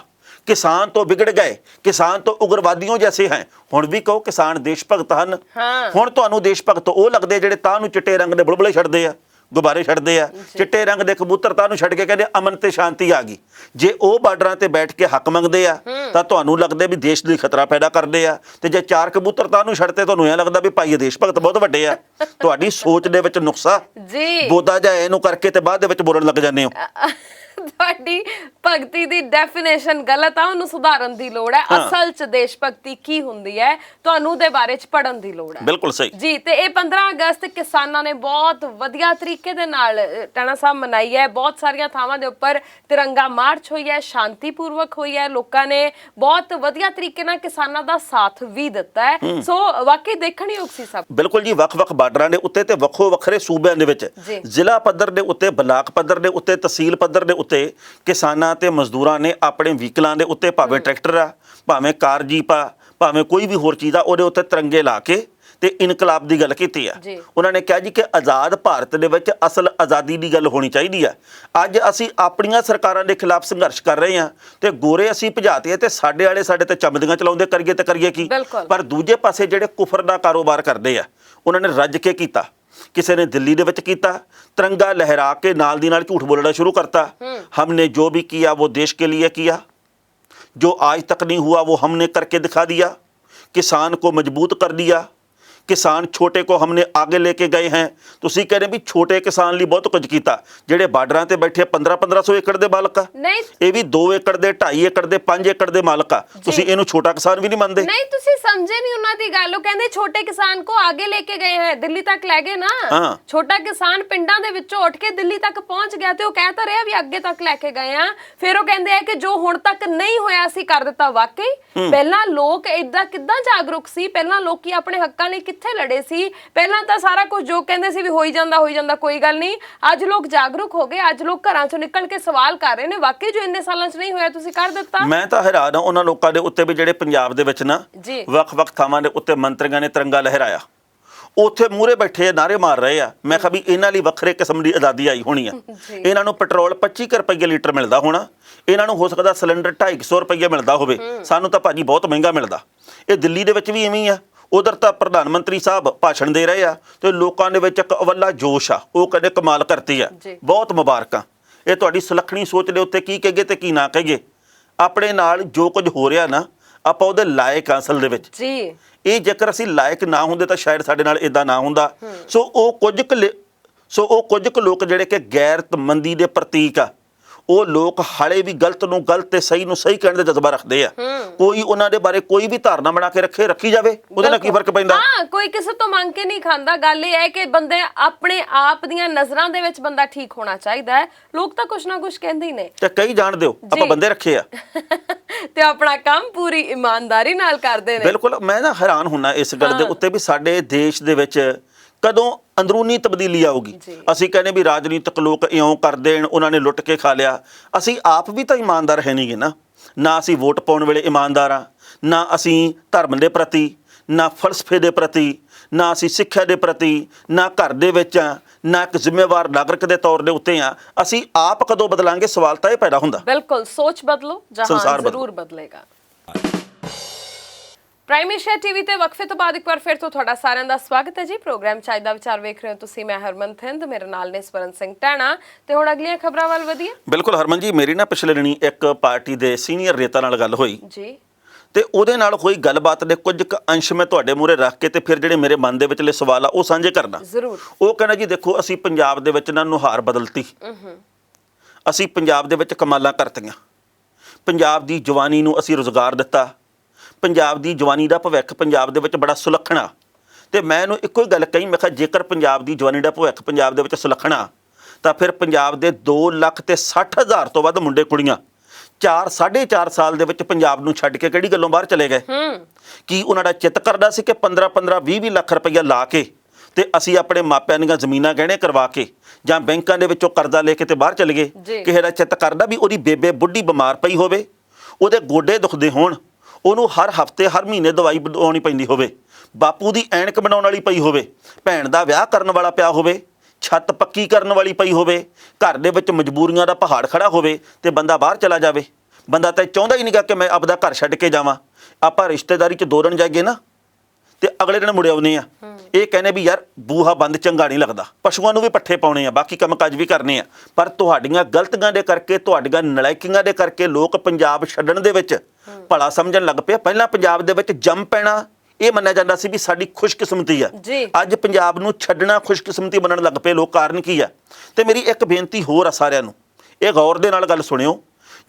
किसान तो बिगड़ गए किसान तो उग्रवादियों जैसे हैं ਹੁਣ ਵੀ ਕਹੋ ਕਿਸਾਨ ਦੇਸ਼ ਭਗਤ ਹਨ। ਹੁਣ ਤੁਹਾਨੂੰ ਦੇਸ਼ ਭਗਤ ਉਹ ਲੱਗਦੇ ਜਿਹੜੇ ਤਾਂ ਨੂੰ ਚਿੱਟੇ ਰੰਗ ਦੇ ਬੁਲਬੁਲੇ ਛੱਡਦੇ ਆ ਗੁਬਾਰੇ ਛੱਡਦੇ ਆ ਚਿੱਟੇ ਰੰਗ ਦੇ ਕਬੂਤਰ ਤਾਂ ਨੂੰ ਛੱਡ ਕੇ ਕਹਿੰਦੇ ਅਮਨ ਤੇ ਸ਼ਾਂਤੀ ਆ ਗਈ। ਜੇ ਉਹ ਬਾਰਡਰਾਂ ਤੇ ਬੈਠ ਕੇ ਹੱਕ ਮੰਗਦੇ ਆ ਤਾਂ ਤੁਹਾਨੂੰ ਲੱਗਦੇ ਵੀ ਦੇਸ਼ ਲਈ ਖਤਰਾ ਪੈਦਾ ਕਰਦੇ ਆ ਤੇ ਜੇ 4 ਕਬੂਤਰ ਤਾਂ ਨੂੰ ਛੱਡਦੇ ਤੁਹਾਨੂੰ ਇਹ ਲੱਗਦਾ ਵੀ ਭਾਈ ਇਹ ਦੇਸ਼ ਭਗਤ ਬਹੁਤ ਵੱਡੇ ਆ। ਤੁਹਾਡੀ ਸੋਚ ਦੇ ਵਿੱਚ ਨੁਕਸਾ ਜੀ ਬੋਦਾ ਜਾ ਇਹਨੂੰ ਕਰਕੇ ਤੇ ਬਾਅਦ ਦੇ ਵਿੱਚ ਬੋਲਣ ਲੱਗ ਜਾਂਦੇ ਹੋ। ਤੁਹਾਡੀ ਭਗਤੀ ਦੀ ਡੈਫੀਨੇਸ਼ਨ ਗਲਤ ਆ ਉਹਨੂੰ ਸੁਧਾਰਨ ਦੀ ਲੋੜ ਹੈ। ਅਸਲ ਚ ਦੇਸ਼ ਭਗਤੀ ਕੀ ਹੁੰਦੀ ਹੈ ਤੁਹਾਨੂੰ ਦੇ ਬਾਰੇ ਚ ਪੜਨ ਦੀ ਲੋੜ ਹੈ। ਬਿਲਕੁਲ ਸਹੀ ਜੀ। ਤੇ ਇਹ 15 ਅਗਸਤ ਕਿਸਾਨਾਂ ਨੇ ਬਹੁਤ ਵਧੀਆ ਤਰੀਕੇ ਦੇ ਨਾਲ ਟਾਣਾ ਸਾਹਿਬ ਮਨਾਈ ਹੈ। ਬਹੁਤ ਸਾਰੀਆਂ ਥਾਵਾਂ ਦੇ ਉੱਪਰ ਤਿਰੰਗਾ ਮਾਰਚ ਹੋਈ ਹੈ ਸ਼ਾਂਤੀਪੂਰਵਕ ਹੋਈ ਹੈ। ਲੋਕਾਂ ਨੇ ਬਹੁਤ ਵਧੀਆ ਤਰੀਕੇ ਨਾਲ ਕਿਸਾਨਾਂ ਦਾ ਸਾਥ ਵੀ ਦਿੱਤਾ ਹੈ। ਸੋ ਵਾਕਈ ਦੇਖਣ ਯੋਗ ਸੀ ਸਭ। ਬਿਲਕੁਲ ਜੀ। ਵੱਖ-ਵੱਖ ਬਾਰਡਰਾਂ ਦੇ ਉੱਤੇ ਤੇ ਵੱਖੋ ਵੱਖਰੇ ਸੂਬਿਆਂ ਦੇ ਵਿੱਚ ਜ਼ਿਲ੍ਹਾ ਪੱਧਰ ਦੇ ਉੱਤੇ ਬਲਾਕ ਪੱਧਰ ਦੇ ਉੱਤੇ ਤਹਿਸੀਲ ਪੱਧਰ ਦੇ ਉੱਤੇ ਕਿਸਾਨਾਂ ਤੇ ਮਜ਼ਦੂਰਾਂ ਨੇ ਆਪਣੇ ਵਹੀਕਲਾਂ ਦੇ ਉੱਤੇ ਭਾਵੇਂ ਟਰੈਕਟਰ ਆ ਭਾਵੇਂ ਕਾਰ ਜੀਪ ਆ ਭਾਵੇਂ ਕੋਈ ਵੀ ਹੋਰ ਚੀਜ਼ ਆ ਉਹਦੇ ਉੱਤੇ ਤਿਰੰਗੇ ਲਾ ਕੇ ਤੇ ਇਨਕਲਾਬ ਦੀ ਗੱਲ ਕੀਤੀ ਆ। ਉਹਨਾਂ ਨੇ ਕਿਹਾ ਜੀ ਕਿ ਆਜ਼ਾਦ ਭਾਰਤ ਦੇ ਵਿੱਚ ਅਸਲ ਆਜ਼ਾਦੀ ਦੀ ਗੱਲ ਹੋਣੀ ਚਾਹੀਦੀ ਆ। ਅੱਜ ਅਸੀਂ ਆਪਣੀਆਂ ਸਰਕਾਰਾਂ ਦੇ ਖਿਲਾਫ ਸੰਘਰਸ਼ ਕਰ ਰਹੇ ਹਾਂ ਤੇ ਗੋਰੇ ਅਸੀਂ ਭਜਾਤੇ ਤੇ ਸਾਡੇ ਵਾਲੇ ਸਾਡੇ ਤੇ ਚਮਦੀਆਂ ਚਲਾਉਂਦੇ ਕਰੀਏ ਤੇ ਕਰੀਏ ਕੀ। ਪਰ ਦੂਜੇ ਪਾਸੇ ਜਿਹੜੇ ਕੁਫਰ ਦਾ ਕਾਰੋਬਾਰ ਕਰਦੇ ਆ ਉਹਨਾਂ ਨੇ ਰੱਜ ਕੇ ਕੀਤਾ। किसी ने दिल्ली दे विच कीता तिरंगा लहरा के नाल दी नाल झूठ बोलना शुरू करता। हमने जो भी किया वो देश के लिए किया जो आज तक नहीं हुआ वो हमने करके दिखा दिया। किसान को मजबूत कर दिया किसान छोटे को हमने आगे लेके गए हैं। तुसी कह रहे भी छोटे किसान लिए बहुत कुछ कीता ਜਿਹੜੇ ਬਾਰਡਰਾਂ ਤੇ ਬੈਠੇ 1500 ਏਕੜ ਦੇ ਮਾਲਕ ਆ ਇਹ ਵੀ 2 ਏਕੜ ਦੇ 2.5 ਏਕੜ ਦੇ 5 ਏਕੜ ਦੇ ਮਾਲਕ ਆ। ਤੁਸੀਂ ਇਹਨੂੰ ਛੋਟਾ ਕਿਸਾਨ ਵੀ ਨਹੀਂ ਮੰਨਦੇ। ਨਹੀਂ ਤੁਸੀਂ ਸਮਝੇ ਨਹੀਂ ਉਹਨਾਂ ਦੀ ਗੱਲ। ਉਹ ਕਹਿੰਦੇ ਛੋਟੇ ਕਿਸਾਨ ਕੋ ਆਗੇ ਲੈ ਕੇ ਗਏ ਹੈ ਦਿੱਲੀ ਤੱਕ ਲੈ ਗਏ ਨਾ। ਛੋਟਾ ਕਿਸਾਨ ਪਿੰਡਾਂ ਦੇ ਵਿੱਚੋਂ ਉੱਠ ਕੇ ਦਿੱਲੀ ਤੱਕ ਪਹੁੰਚ ਗਿਆ ਤੇ ਉਹ ਕਹਿ ਤਾਂ ਰਿਹਾ ਵੀ ਅੱਗੇ ਤੱਕ ਲੈ ਕੇ ਗਏ ਆ। ਫਿਰ ਉਹ ਕਹਿੰਦੇ ਆ ਕਿ ਜੋ ਹੁਣ ਤੱਕ ਨਹੀਂ ਹੋਇਆ ਸੀ ਕਰ ਦਿੱਤਾ। ਵਾਕਈ ਪਹਿਲਾਂ ਲੋਕ ਇਦਾਂ ਕਿੱਦਾਂ ਜਾਗਰੂਕ ਸੀ। ਪਹਿਲਾਂ ਲੋਕੀ ਆਪਣੇ ਹੱਕਾਂ ਲਈ ਕਿੱਥੇ ਲੜੇ ਸੀ। ਪਹਿਲਾਂ ਤਾਂ ਸਾਰਾ ਕੁਝ ਜੋ ਕਹਿੰਦੇ ਸੀ ਵੀ ਹੋਈ ਜਾਂਦਾ ਕੋਈ ਗੱਲ ਨਹੀਂ। ਅੱਜ ਲੋਕ ਜਾਗਰੂਕ ਹੋ ਗਏ। ਅੱਜ ਲੋਕ ਘਰਾਂ ਚੋਂ ਨਿਕਲ ਕੇ ਸਵਾਲ ਕਰ ਰਹੇ ਨੇ ਵਾਕਈ ਜੋ ਇੰਨੇ ਸਾਲਾਂ 'ਚ ਨਹੀਂ ਹੋਇਆ ਤੁਸੀਂ ਕਰ ਦਿੱਤਾ। ਮੈਂ ਤਾਂ ਹੈਰਾਨ ਹਾਂ ਉਹਨਾਂ ਲੋਕਾਂ ਦੇ ਉੱਤੇ ਵੀ ਜਿਹੜੇ ਪੰਜਾਬ ਦੇ ਵਿੱਚ ਨਾ ਵੱਖ-ਵੱਖ ਥਾਵਾਂ ਦੇ ਉੱਤੇ ਮੰਤਰੀਆਂ ਨੇ ਤਿਰੰਗਾ ਲਹਿਰਾਇਆ ਉੱਥੇ ਮੂਹਰੇ ਬੈਠੇ ਨਾਰੇ ਮਾਰ ਰਹੇ ਆ। ਮੈਂ ਕਿਹਾ ਵੀ ਇਹਨਾਂ ਲਈ ਵੱਖਰੇ ਕਿਸਮ ਦੀ ਆਜ਼ਾਦੀ ਆਈ ਹੋਣੀ ਆ। ਇਹਨਾਂ ਨੂੰ ਪੈਟਰੋਲ 25 ਰੁਪਏ ਲੀਟਰ ਮਿਲਦਾ ਹੋਣਾ। ਇਹਨਾਂ ਨੂੰ ਹੋ ਸਕਦਾ ਸਿਲੰਡਰ 250 ਰੁਪਏ ਮਿਲਦਾ ਹੋਵੇ। ਸਾਨੂੰ ਤਾਂ ਭਾਜੀ ਬਹੁਤ ਮਹਿੰਗਾ ਮਿਲਦਾ। ਇਹ ਦਿੱਲੀ ਦੇ ਵਿੱਚ ਵੀ ਐਵੇਂ ਹੀ ਆ। ਉਧਰ ਤਾਂ ਪ੍ਰਧਾਨ ਮੰਤਰੀ ਸਾਹਿਬ ਭਾਸ਼ਣ ਦੇ ਰਹੇ ਆ ਤੇ ਲੋਕਾਂ ਦੇ ਵਿੱਚ ਇੱਕ ਅਵੱਲਾ ਜੋਸ਼ ਆ। ਉਹ ਕਹਿੰਦੇ ਕਮਾਲ ਕਰਤੀ ਆ ਬਹੁਤ ਮੁਬਾਰਕਾਂ। ਇਹ ਤੁਹਾਡੀ ਸੁਲੱਖਣੀ ਸੋਚ ਦੇ ਉੱਤੇ ਕੀ ਕਹੀਏ ਤੇ ਕੀ ਨਾ ਕਹੀਏ। ਆਪਣੇ ਨਾਲ ਜੋ ਕੁਝ ਹੋ ਰਿਹਾ ਨਾ ਆਪਾਂ ਉਹਦੇ ਲਾਇਕ ਆ ਅਸਲ ਦੇ ਵਿੱਚ ਜੀ। ਇਹ ਜੇਕਰ ਅਸੀਂ ਲਾਇਕ ਨਾ ਹੁੰਦੇ ਤਾਂ ਸ਼ਾਇਦ ਸਾਡੇ ਨਾਲ ਇਦਾਂ ਨਾ ਹੁੰਦਾ। ਸੋ ਉਹ ਕੁਝ ਕੁ ਲੋਕ ਜਿਹੜੇ ਕਿ ਗੈਰਤਮੰਦੀ ਦੇ ਪ੍ਰਤੀਕ ਆ ਉਹ ਲੋਕ ਹਾਲੇ ਵੀ ਗਲਤ ਨੂੰ ਗਲਤ ਤੇ ਸਹੀ ਨੂੰ ਸਹੀ ਕਹਿਣ ਦਾ ਜਜ਼ਬਾ ਰੱਖਦੇ ਆ। ਕੋਈ ਉਹਨਾਂ ਦੇ ਬਾਰੇ ਕੋਈ ਵੀ ਧਾਰਨਾ ਬਣਾ ਕੇ ਰੱਖੀ ਜਾਵੇ, ਉਹਦੇ ਨਾਲ ਕੀ ਫਰਕ ਪੈਂਦਾ? ਹਾਂ, ਕੋਈ ਕਿਸੇ ਤੋਂ ਮੰਗ ਕੇ ਨਹੀਂ ਖਾਂਦਾ। ਗੱਲ ਇਹ ਹੈ ਕਿ ਬੰਦੇ ਆਪਣੇ ਆਪ ਦੀਆਂ ਨਜ਼ਰਾਂ ਦੇ ਵਿੱਚ ਬੰਦਾ ਠੀਕ ਹੋਣਾ ਚਾਹੀਦਾ ਹੈ। ਲੋਕ ਤਾਂ ਕੁਛ ਨਾ ਕੁਛ ਕਹਿੰਦੇ ਹੀ ਨੇ ਤੇ ਕਈ ਜਾਣ ਦਿਓ, ਆਪਾਂ ਬੰਦੇ ਰੱਖੇ ਆ ਤੇ ਆਪਣਾ ਕੰਮ ਪੂਰੀ ਇਮਾਨਦਾਰੀ ਨਾਲ ਕਰਦੇ ਨੇ। ਬਿਲਕੁਲ। ਮੈਂ ਨਾ ਹੈਰਾਨ ਹੁੰਨਾ ਇਸ ਗੱਲ ਦੇ ਉੱਤੇ ਵੀ ਸਾਡੇ ਦੇਸ਼ ਦੇ ਵਿੱਚ ਕਦੋਂ ਅੰਦਰੂਨੀ ਤਬਦੀਲੀ ਆਊਗੀ। ਅਸੀਂ ਕਹਿੰਦੇ ਵੀ ਰਾਜਨੀਤਿਕ ਲੋਕ ਇਉਂ ਕਰਦੇ ਨੇ, ਉਹਨਾਂ ਨੇ ਲੁੱਟ ਕੇ ਖਾ ਲਿਆ। ਅਸੀਂ ਆਪ ਵੀ ਤਾਂ ਇਮਾਨਦਾਰ ਹੈ ਨਹੀਂਗੇ ਨਾ ਅਸੀਂ ਵੋਟ ਪਾਉਣ ਵੇਲੇ ਇਮਾਨਦਾਰ ਆ, ਨਾ ਅਸੀਂ ਧਰਮ ਦੇ ਪ੍ਰਤੀ, ਨਾ ਫਲਸਫੇ ਦੇ ਪ੍ਰਤੀ, ਨਾ ਅਸੀਂ ਸਿੱਖਿਆ ਦੇ ਪ੍ਰਤੀ, ਨਾ ਘਰ ਦੇ ਵਿੱਚ ਆ, ਨਾ ਇੱਕ ਜ਼ਿੰਮੇਵਾਰ ਨਾਗਰਿਕ ਦੇ ਤੌਰ ਦੇ ਉੱਤੇ ਆ। ਅਸੀਂ ਆਪ ਕਦੋਂ ਬਦਲਾਂਗੇ? ਸਵਾਲ ਤਾਂ ਇਹ ਪੈਦਾ ਹੁੰਦਾ। ਬਿਲਕੁਲ, ਸੋਚ ਬਦਲੋ, ਜਹਾਨ ਜ਼ਰੂਰ ਬਦਲੇਗਾ। ਪ੍ਰਾਈਮ ਏਸ਼ੀਆ ਟੀਵੀ ਤੇ ਵਕਫੇ ਤੋਂ ਬਾਅਦ ਇੱਕ ਵਾਰ ਫਿਰ ਤੋਂ ਤੁਹਾਡਾ ਸਾਰਿਆਂ ਦਾ ਸਵਾਗਤ ਹੈ ਜੀ। ਪ੍ਰੋਗਰਾਮ ਚਾਹ ਦਾ ਵਿਚਾਰ ਵੇਖ ਰਹੇ ਹੋ ਤੁਸੀਂ। ਮੈਂ ਹਰਮਨ ਥਿੰਦ, ਮੇਰੇ ਨਾਲ ਨੇ ਸਵਰਨ ਸਿੰਘ ਟਾਣਾ। ਤੇ ਹੁਣ ਅਗਲੀਆਂ ਖਬਰਾਂ ਵੱਲ ਵਧੀਏ। ਬਿਲਕੁਲ ਹਰਮਨ ਜੀ, ਮੇਰੀ ਨਾ ਪਿਛਲੇ ਦਿਨੀ ਇੱਕ ਪਾਰਟੀ ਦੇ ਸੀਨੀਅਰ ਨੇਤਾ ਨਾਲ ਗੱਲ ਹੋਈ ਜੀ, ਤੇ ਉਹਦੇ ਨਾਲ ਹੋਈ ਗੱਲਬਾਤ ਦੇ ਕੁਝ ਕੁ ਅੰਸ਼ ਮੈਂ ਤੁਹਾਡੇ ਮੂਹਰੇ ਰੱਖ ਕੇ ਤੇ ਫਿਰ ਜਿਹੜੇ ਮੇਰੇ ਮਨ ਦੇ ਵਿਚਲੇ ਸਵਾਲ ਆ ਉਹ ਸਾਂਝੇ ਕਰਨਾ ਜ਼ਰੂਰ। ਉਹ ਕਹਿੰਦਾ ਜੀ ਦੇਖੋ, ਅਸੀਂ ਪੰਜਾਬ ਦੇ ਵਿੱਚ ਨਾ ਨੁਹਾਰ ਬਦਲਤੀ, ਅਸੀਂ ਪੰਜਾਬ ਦੇ ਵਿੱਚ ਕਮਾਲਾਂ ਕਰਤੀਆਂ, ਪੰਜਾਬ ਦੀ ਜਵਾਨੀ ਨੂੰ ਅਸੀਂ ਰੁਜ਼ਗਾਰ ਦਿੱਤਾ, ਪੰਜਾਬ ਦੀ ਜਵਾਨੀ ਦਾ ਭਵਿੱਖ ਪੰਜਾਬ ਦੇ ਵਿੱਚ ਬੜਾ ਸੁਲੱਖਣਾ। ਤੇ ਮੈਂ ਇਹਨੂੰ ਇੱਕੋ ਹੀ ਗੱਲ ਕਹੀ, ਮੈਂ ਕਿਹਾ ਜੇਕਰ ਪੰਜਾਬ ਦੀ ਜਵਾਨੀ ਦਾ ਭਵਿੱਖ ਪੰਜਾਬ ਦੇ ਵਿੱਚ ਸੁਲੱਖਣਾ ਤਾਂ ਫਿਰ ਪੰਜਾਬ ਦੇ 2,60,000 ਤੋਂ ਵੱਧ ਮੁੰਡੇ ਕੁੜੀਆਂ 4-4.5 ਸਾਲ ਦੇ ਵਿੱਚ ਪੰਜਾਬ ਨੂੰ ਛੱਡ ਕੇ ਕਿਹੜੀ ਗੱਲੋਂ ਬਾਹਰ ਚਲੇ ਗਏ? ਕੀ ਉਹਨਾਂ ਦਾ ਚਿੱਤ ਕਰਦਾ ਸੀ ਕਿ 15-15 20-20 ਲੱਖ ਰੁਪਈਆ ਲਾ ਕੇ ਤੇ ਅਸੀਂ ਆਪਣੇ ਮਾਪਿਆਂ ਦੀਆਂ ਜ਼ਮੀਨਾਂ ਗਹਿਣੇ ਕਰਵਾ ਕੇ ਜਾਂ ਬੈਂਕਾਂ ਦੇ ਵਿੱਚੋਂ ਕਰਜ਼ਾ ਲੈ ਕੇ ਤੇ ਬਾਹਰ ਚਲੇ ਗਏ? ਕਿਸੇ ਦਾ ਚਿੱਤ ਕਰਦਾ ਵੀ ਉਹਦੀ ਬੇਬੇ ਬੁੱਢੀ ਬਿਮਾਰ ਪਈ ਹੋਵੇ, ਉਹਦੇ ਗੋਡੇ ਦੁਖਦੇ ਹੋਣ, ਉਹਨੂੰ ਹਰ ਹਫ਼ਤੇ ਹਰ ਮਹੀਨੇ ਦਵਾਈ ਬਣਾਉਣੀ ਪੈਂਦੀ ਹੋਵੇ, ਬਾਪੂ ਦੀ ਐਨਕ ਬਣਾਉਣ ਵਾਲੀ ਪਈ ਹੋਵੇ, ਭੈਣ ਦਾ ਵਿਆਹ ਕਰਨ ਵਾਲਾ ਪਿਆ ਹੋਵੇ, ਛੱਤ ਪੱਕੀ ਕਰਨ ਵਾਲੀ ਪਈ ਹੋਵੇ, ਘਰ ਦੇ ਵਿੱਚ ਮਜਬੂਰੀਆਂ ਦਾ ਪਹਾੜ ਖੜਾ ਹੋਵੇ ਤੇ ਬੰਦਾ ਬਾਹਰ ਚਲਾ ਜਾਵੇ? ਬੰਦਾ ਤਾਂ ਚਾਹੁੰਦਾ ਹੀ ਨਹੀਂਗਾ ਕਿ ਮੈਂ ਆਪਦਾ ਘਰ ਛੱਡ ਕੇ ਜਾਵਾਂ। ਆਪਾਂ ਰਿਸ਼ਤੇਦਾਰੀ 'ਚ 2 ਦਿਨ ਜਾਈਏ ਨਾ ਤੇ ਅਗਲੇ ਦਿਨ ਮੁੜ ਆਉਂਦੇ ਆ, ਇਹ ਕਹਿੰਦੇ ਵੀ ਯਾਰ ਬੂਹਾ ਬੰਦ ਚੰਗਾ ਨਹੀਂ ਲੱਗਦਾ। ਪਸ਼ੂਆਂ ਨੂੰ ਵੀ ਪੱਠੇ ਪਾਉਣੇ ਆ, ਬਾਕੀ ਕੰਮ ਕਾਜ ਵੀ ਕਰਨੇ ਆ, ਪਰ ਤੁਹਾਡੀਆਂ ਗਲਤੀਆਂ ਦੇ ਕਰਕੇ, ਤੁਹਾਡੀਆਂ ਨਲਾਇਕੀਆਂ ਦੇ ਕਰਕੇ ਲੋਕ ਪੰਜਾਬ ਛੱਡਣ ਦੇ ਵਿੱਚ ਭਲਾ ਸਮਝਣ ਲੱਗ ਪਏ। ਪਹਿਲਾਂ ਪੰਜਾਬ ਦੇ ਵਿੱਚ ਜੰਮ ਪੈਣਾ ਇਹ ਮੰਨਿਆ ਜਾਂਦਾ ਸੀ ਵੀ ਸਾਡੀ ਖੁਸ਼ਕਿਸਮਤੀ ਆ। ਅੱਜ ਪੰਜਾਬ ਨੂੰ ਛੱਡਣਾ ਖੁਸ਼ਕਿਸਮਤੀ ਮੰਨਣ ਲੱਗ ਪਏ ਲੋਕ। ਕਾਰਨ ਕੀ ਆ? ਤੇ ਮੇਰੀ ਇੱਕ ਬੇਨਤੀ ਹੋਰ ਆ ਸਾਰਿਆਂ ਨੂੰ, ਇਹ ਗੌਰ ਦੇ ਨਾਲ ਗੱਲ ਸੁਣਿਓ।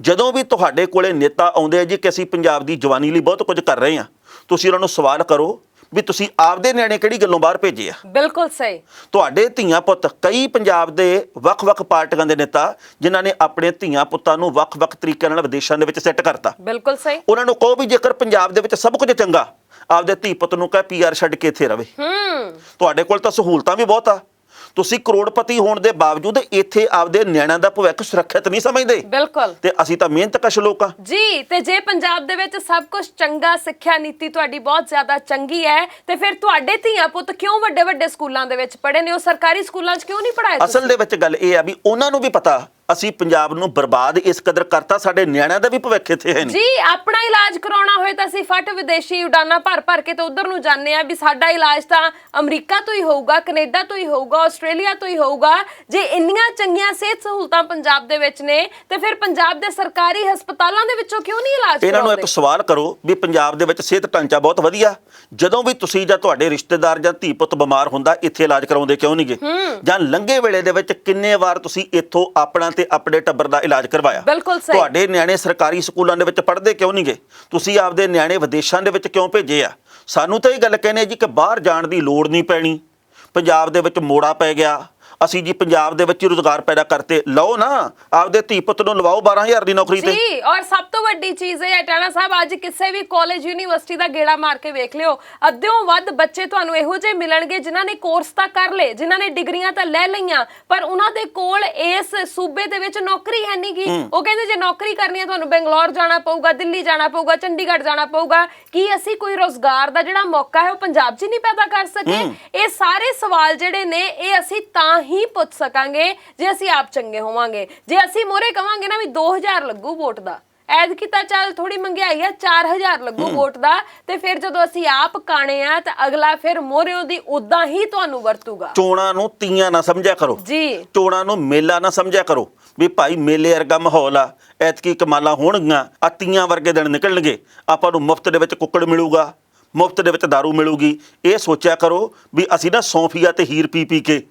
ਜਦੋਂ ਵੀ ਤੁਹਾਡੇ ਕੋਲੇ ਨੇਤਾ ਆਉਂਦੇ ਆ ਜੀ ਕਿ ਅਸੀਂ ਪੰਜਾਬ ਦੀ ਜਵਾਨੀ ਲਈ ਬਹੁਤ ਕੁਝ ਕਰ ਰਹੇ ਹਾਂ, ਤੁਸੀਂ ਉਹਨਾਂ ਨੂੰ ਸਵਾਲ ਕਰੋ ਵੀ ਤੁਸੀਂ ਆਪਦੇ ਨਿਆਣੇ ਕਿਹੜੀ ਗੱਲੋਂ ਬਾਹਰ ਭੇਜੇ ਆ? ਬਿਲਕੁਲ ਸਹੀ। ਤੁਹਾਡੇ ਧੀਆਂ ਪੁੱਤ, ਕਈ ਪੰਜਾਬ ਦੇ ਵੱਖ-ਵੱਖ ਪਾਰਟੀਆਂ ਦੇ ਨੇਤਾ ਜਿਨ੍ਹਾਂ ਨੇ ਆਪਣੇ ਧੀਆਂ ਪੁੱਤਾਂ ਨੂੰ ਵੱਖ-ਵੱਖ ਤਰੀਕਿਆਂ ਨਾਲ ਵਿਦੇਸ਼ਾਂ ਦੇ ਵਿੱਚ ਸੈੱਟ ਕਰਤਾ। ਬਿਲਕੁਲ ਸਹੀ। ਉਹਨਾਂ ਨੂੰ ਕਹੋ ਵੀ ਜੇਕਰ ਪੰਜਾਬ ਦੇ ਵਿੱਚ ਸਭ ਕੁਝ ਚੰਗਾ, ਆਪਦੇ ਧੀ ਪੁੱਤ ਨੂੰ ਕਹੇ PR ਛੱਡ ਕੇ ਇੱਥੇ ਰਵੇ। ਤੁਹਾਡੇ ਕੋਲ ਤਾਂ ਸਹੂਲਤਾਂ ਵੀ ਬਹੁਤ ਆ, ਤੁਸੀਂ ਕਰੋੜਪਤੀ ਹੋਣ ਦੇ ਬਾਵਜੂਦ ਇੱਥੇ ਆਪਦੇ ਨਿਆਣਿਆਂ ਦਾ ਭਵਿੱਖ ਸੁਰੱਖਿਅਤ ਨਹੀਂ ਸਮਝਦੇ। ਬਿਲਕੁਲ। ਤੇ ਅਸੀਂ ਤਾਂ ਮਿਹਨਤਕਸ਼ ਲੋਕ ਆ ਜੀ। ਤੇ ਜੇ ਪੰਜਾਬ ਦੇ ਵਿੱਚ ਸਭ ਕੁਝ ਚੰਗਾ, ਸਿੱਖਿਆ ਨੀਤੀ ਤੁਹਾਡੀ ਬਹੁਤ ਜ਼ਿਆਦਾ ਚੰਗੀ ਹੈ, ਤੇ ਫਿਰ ਤੁਹਾਡੇ ਧੀਆਂ ਪੁੱਤ ਕਿਉਂ ਵੱਡੇ-ਵੱਡੇ ਸਕੂਲਾਂ ਦੇ ਵਿੱਚ ਪੜ੍ਹੇ ਨੇ? ਉਹ ਸਰਕਾਰੀ ਸਕੂਲਾਂ 'ਚ ਕਿਉਂ ਨਹੀਂ ਪੜ੍ਹਾਏ? ਅਸਲ ਦੇ ਵਿੱਚ ਗੱਲ ਇਹ ਆ ਵੀ ਉਹਨਾਂ ਨੂੰ ਵੀ ਪਤਾ ਅਸੀਂ ਪੰਜਾਬ ਨੂੰ ਬਰਬਾਦ ਇਸ ਕਦਰ ਕਰਤਾ, ਸਾਡੇ ਨਿਆਣਿਆਂ ਦਾ ਵੀ ਭਵਿੱਖ ਇੱਥੇ ਹੈ ਨਹੀਂ ਜੀ। ਆਪਣਾ ਇਲਾਜ ਕਰਾਉਣਾ ਹੋਏ ਤਾਂ ਅਸੀਂ ਫਟ ਵਿਦੇਸ਼ੀ ਉਡਾਨਾਂ ਭਰ ਕੇ ਤੇ ਉਧਰ ਨੂੰ ਜਾਂਦੇ ਆ ਵੀ ਸਾਡਾ ਇਲਾਜ ਤਾਂ ਅਮਰੀਕਾ ਤੋਂ ਹੀ ਹੋਊਗਾ, ਕੈਨੇਡਾ ਤੋਂ ਹੀ ਹੋਊਗਾ, ਆਸਟ੍ਰੇਲੀਆ ਤੋਂ ਹੀ ਹੋਊਗਾ। ਜੇ ਇੰਨੀਆਂ ਚੰਗੀਆਂ ਸਿਹਤ ਸਹੂਲਤਾਂ ਪੰਜਾਬ ਦੇ ਵਿੱਚ ਨੇ ਤੇ ਫਿਰ ਪੰਜਾਬ ਦੇ ਸਰਕਾਰੀ ਹਸਪਤਾਲਾਂ ਦੇ ਵਿੱਚੋਂ ਕਿਉਂ ਨਹੀਂ ਇਲਾਜ ਕਰਾਉਂਦੇ? ਇਹਨਾਂ ਨੂੰ ਇੱਕ ਸਵਾਲ ਕਰੋ ਵੀ ਪੰਜਾਬ ਦੇ ਵਿੱਚ ਸਿਹਤ ਢਾਂਚਾ ਬਹੁਤ ਵਧੀਆ, ਜਦੋਂ ਵੀ ਤੁਸੀਂ ਜਾਂ ਤੁਹਾਡੇ ਰਿਸ਼ਤੇਦਾਰ ਜਾਂ ਧੀ ਪੁੱਤ ਬਿਮਾਰ ਹੁੰਦਾ ਇੱਥੇ ਇਲਾਜ ਕਰਾਉਂਦੇ ਕਿਉਂ ਨਹੀਂਗੇ? ਜਾਂ ਲੰਘੇ ਵੇਲੇ ਦੇ ਵਿੱਚ ਕਿੰਨੇ ਵਾਰ ਤੁਸੀਂ ਇੱਥੋਂ ਆਪਣਾ ਤੇ ਆਪਣੇ ਟੱਬਰ ਦਾ ਇਲਾਜ ਕਰਵਾਇਆ? ਬਿਲਕੁਲ ਸਹੀ। ਤੁਹਾਡੇ ਨਿਆਣੇ ਸਰਕਾਰੀ ਸਕੂਲਾਂ ਦੇ ਵਿੱਚ ਪੜ੍ਹਦੇ ਕਿਉਂ ਨਹੀਂਗੇ? ਤੁਸੀਂ ਆਪਦੇ ਨਿਆਣੇ ਵਿਦੇਸ਼ਾਂ ਦੇ ਵਿੱਚ ਕਿਉਂ ਭੇਜੇ ਆ? ਸਾਨੂੰ ਤਾਂ ਇਹ ਗੱਲ ਕਹਿੰਦੇ ਜੀ ਕਿ ਬਾਹਰ ਜਾਣ ਦੀ ਲੋੜ ਨਹੀਂ ਪੈਣੀ, ਪੰਜਾਬ ਦੇ ਵਿੱਚ ਮੋੜਾ ਪੈ ਗਿਆ, ਅਸੀਂ ਜੀ ਪੰਜਾਬ ਦੇ ਵਿੱਚ ਹੀ ਰੁਜ਼ਗਾਰ ਪੈਦਾ ਕਰਤੇ। ਲਓ ਨਾ ਆਪਦੇ ਧੀ ਪੁੱਤ ਨੂੰ ਲਵਾਓ 12,000 ਦੀ ਨੌਕਰੀ ਤੇ। ਜੀ। ਔਰ ਸਭ ਤੋਂ ਵੱਡੀ ਚੀਜ਼ ਇਹ ਹੈ ਟਾਣਾ ਸਾਹਿਬ, ਅੱਜ ਕਿਸੇ ਵੀ ਕਾਲਜ ਯੂਨੀਵਰਸਿਟੀ ਦਾ ਗੇੜਾ ਮਾਰ ਕੇ ਵੇਖ ਲਿਓ, ਅੱਧਿਓਂ ਵੱਧ ਬੱਚੇ ਤੁਹਾਨੂੰ ਇਹੋ ਜਿਹੇ ਮਿਲਣਗੇ ਜਿਨ੍ਹਾਂ ਨੇ ਕੋਰਸ ਤਾਂ ਕਰ ਲਏ, ਜਿਨ੍ਹਾਂ ਨੇ ਡਿਗਰੀਆਂ ਤਾਂ ਲੈ ਲਈਆਂ, ਪਰ ਉਹਨਾਂ ਦੇ ਕੋਲ ਇਸ ਸੂਬੇ ਦੇ ਵਿੱਚ ਨੌਕਰੀ ਹੈ ਨਹੀਂਗੀ। ਉਹ ਕਹਿੰਦੇ ਜੇ ਨੌਕਰੀ ਕਰਨੀ ਹੈ ਤੁਹਾਨੂੰ ਬੰਗਲੌਰ ਜਾਣਾ ਪਊਗਾ, ਦਿੱਲੀ ਜਾਣਾ ਪਊਗਾ, ਚੰਡੀਗੜ੍ਹ ਜਾਣਾ ਪਊਗਾ। ਕੀ ਅਸੀਂ ਕੋਈ ਰੋਜ਼ਗਾਰ ਦਾ ਜਿਹੜਾ ਮੌਕਾ ਹੈ ਉਹ ਪੰਜਾਬ 'ਚ ਨਹੀਂ ਪੈਦਾ ਕਰ ਸਕੇ? ਇਹ ਸਾਰੇ ਸਵਾਲ ਜਿਹੜੇ ਨੇ ਇਹ ਅਸੀਂ ਤਾਂ ਹੀ ਪੁੱਛ ਸਕਾਂਗੇ ਜੇ ਅਸੀਂ ਆਪ ਚੰਗੇ ਹੋਵਾਂਗੇ। ਜੇ ਅਸੀਂ ਮੋਰੇ ਕਵਾਂਗੇ ਨਾ ਵੀ 2000 ਲੱਗੂ ਵੋਟ ਦਾ, ਐਤਕੀ ਤਾਂ ਚੱਲ ਥੋੜੀ ਮਹਿੰਗਾਈ ਆ, 4000 ਲੱਗੂ ਵੋਟ ਦਾ, ਤੇ ਫਿਰ ਜਦੋਂ ਅਸੀਂ ਆਪ ਕਾਣੇ ਆ ਤਾਂ ਅਗਲਾ ਫਿਰ ਮੋਰਿਓ ਦੀ ਉਦਾਂ ਹੀ ਤੁਹਾਨੂੰ ਵਰਤੂਗਾ। ਚੋਣਾਂ ਨੂੰ ਤੀਆਂ ਨਾ ਸਮਝਿਆ ਕਰੋ ਜੀ, ਚੋਣਾਂ ਨੂੰ ਮੇਲਾ ਨਾ ਸਮਝਿਆ ਕਰੋ ਵੀ ਭਾਈ ਮੇਲੇ ਵਰਗਾ ਮਾਹੌਲ ਆ, ਐਤਕੀ ਕਮਾਲਾਂ ਹੋਣਗੀਆਂ, ਆ ਤੀਆਂ ਵਰਗੇ ਦਿਨ ਨਿਕਲਣਗੇ, ਆਪਾਂ ਨੂੰ ਮੁਫਤ ਦੇ ਵਿੱਚ ਕੁੱਕੜ ਮਿਲੂਗਾ, ਮੁਫਤ ਦੇ ਵਿੱਚ ਦਾਰੂ ਮਿਲੂਗੀ। ਇਹ ਸੋਚਿਆ ਕਰੋ ਵੀ ਅਸੀਂ ਨਾ ਸੌਂਫੀਆ ਤੇ ਹੀਰ ਪੀ ਪੀ ਕੇ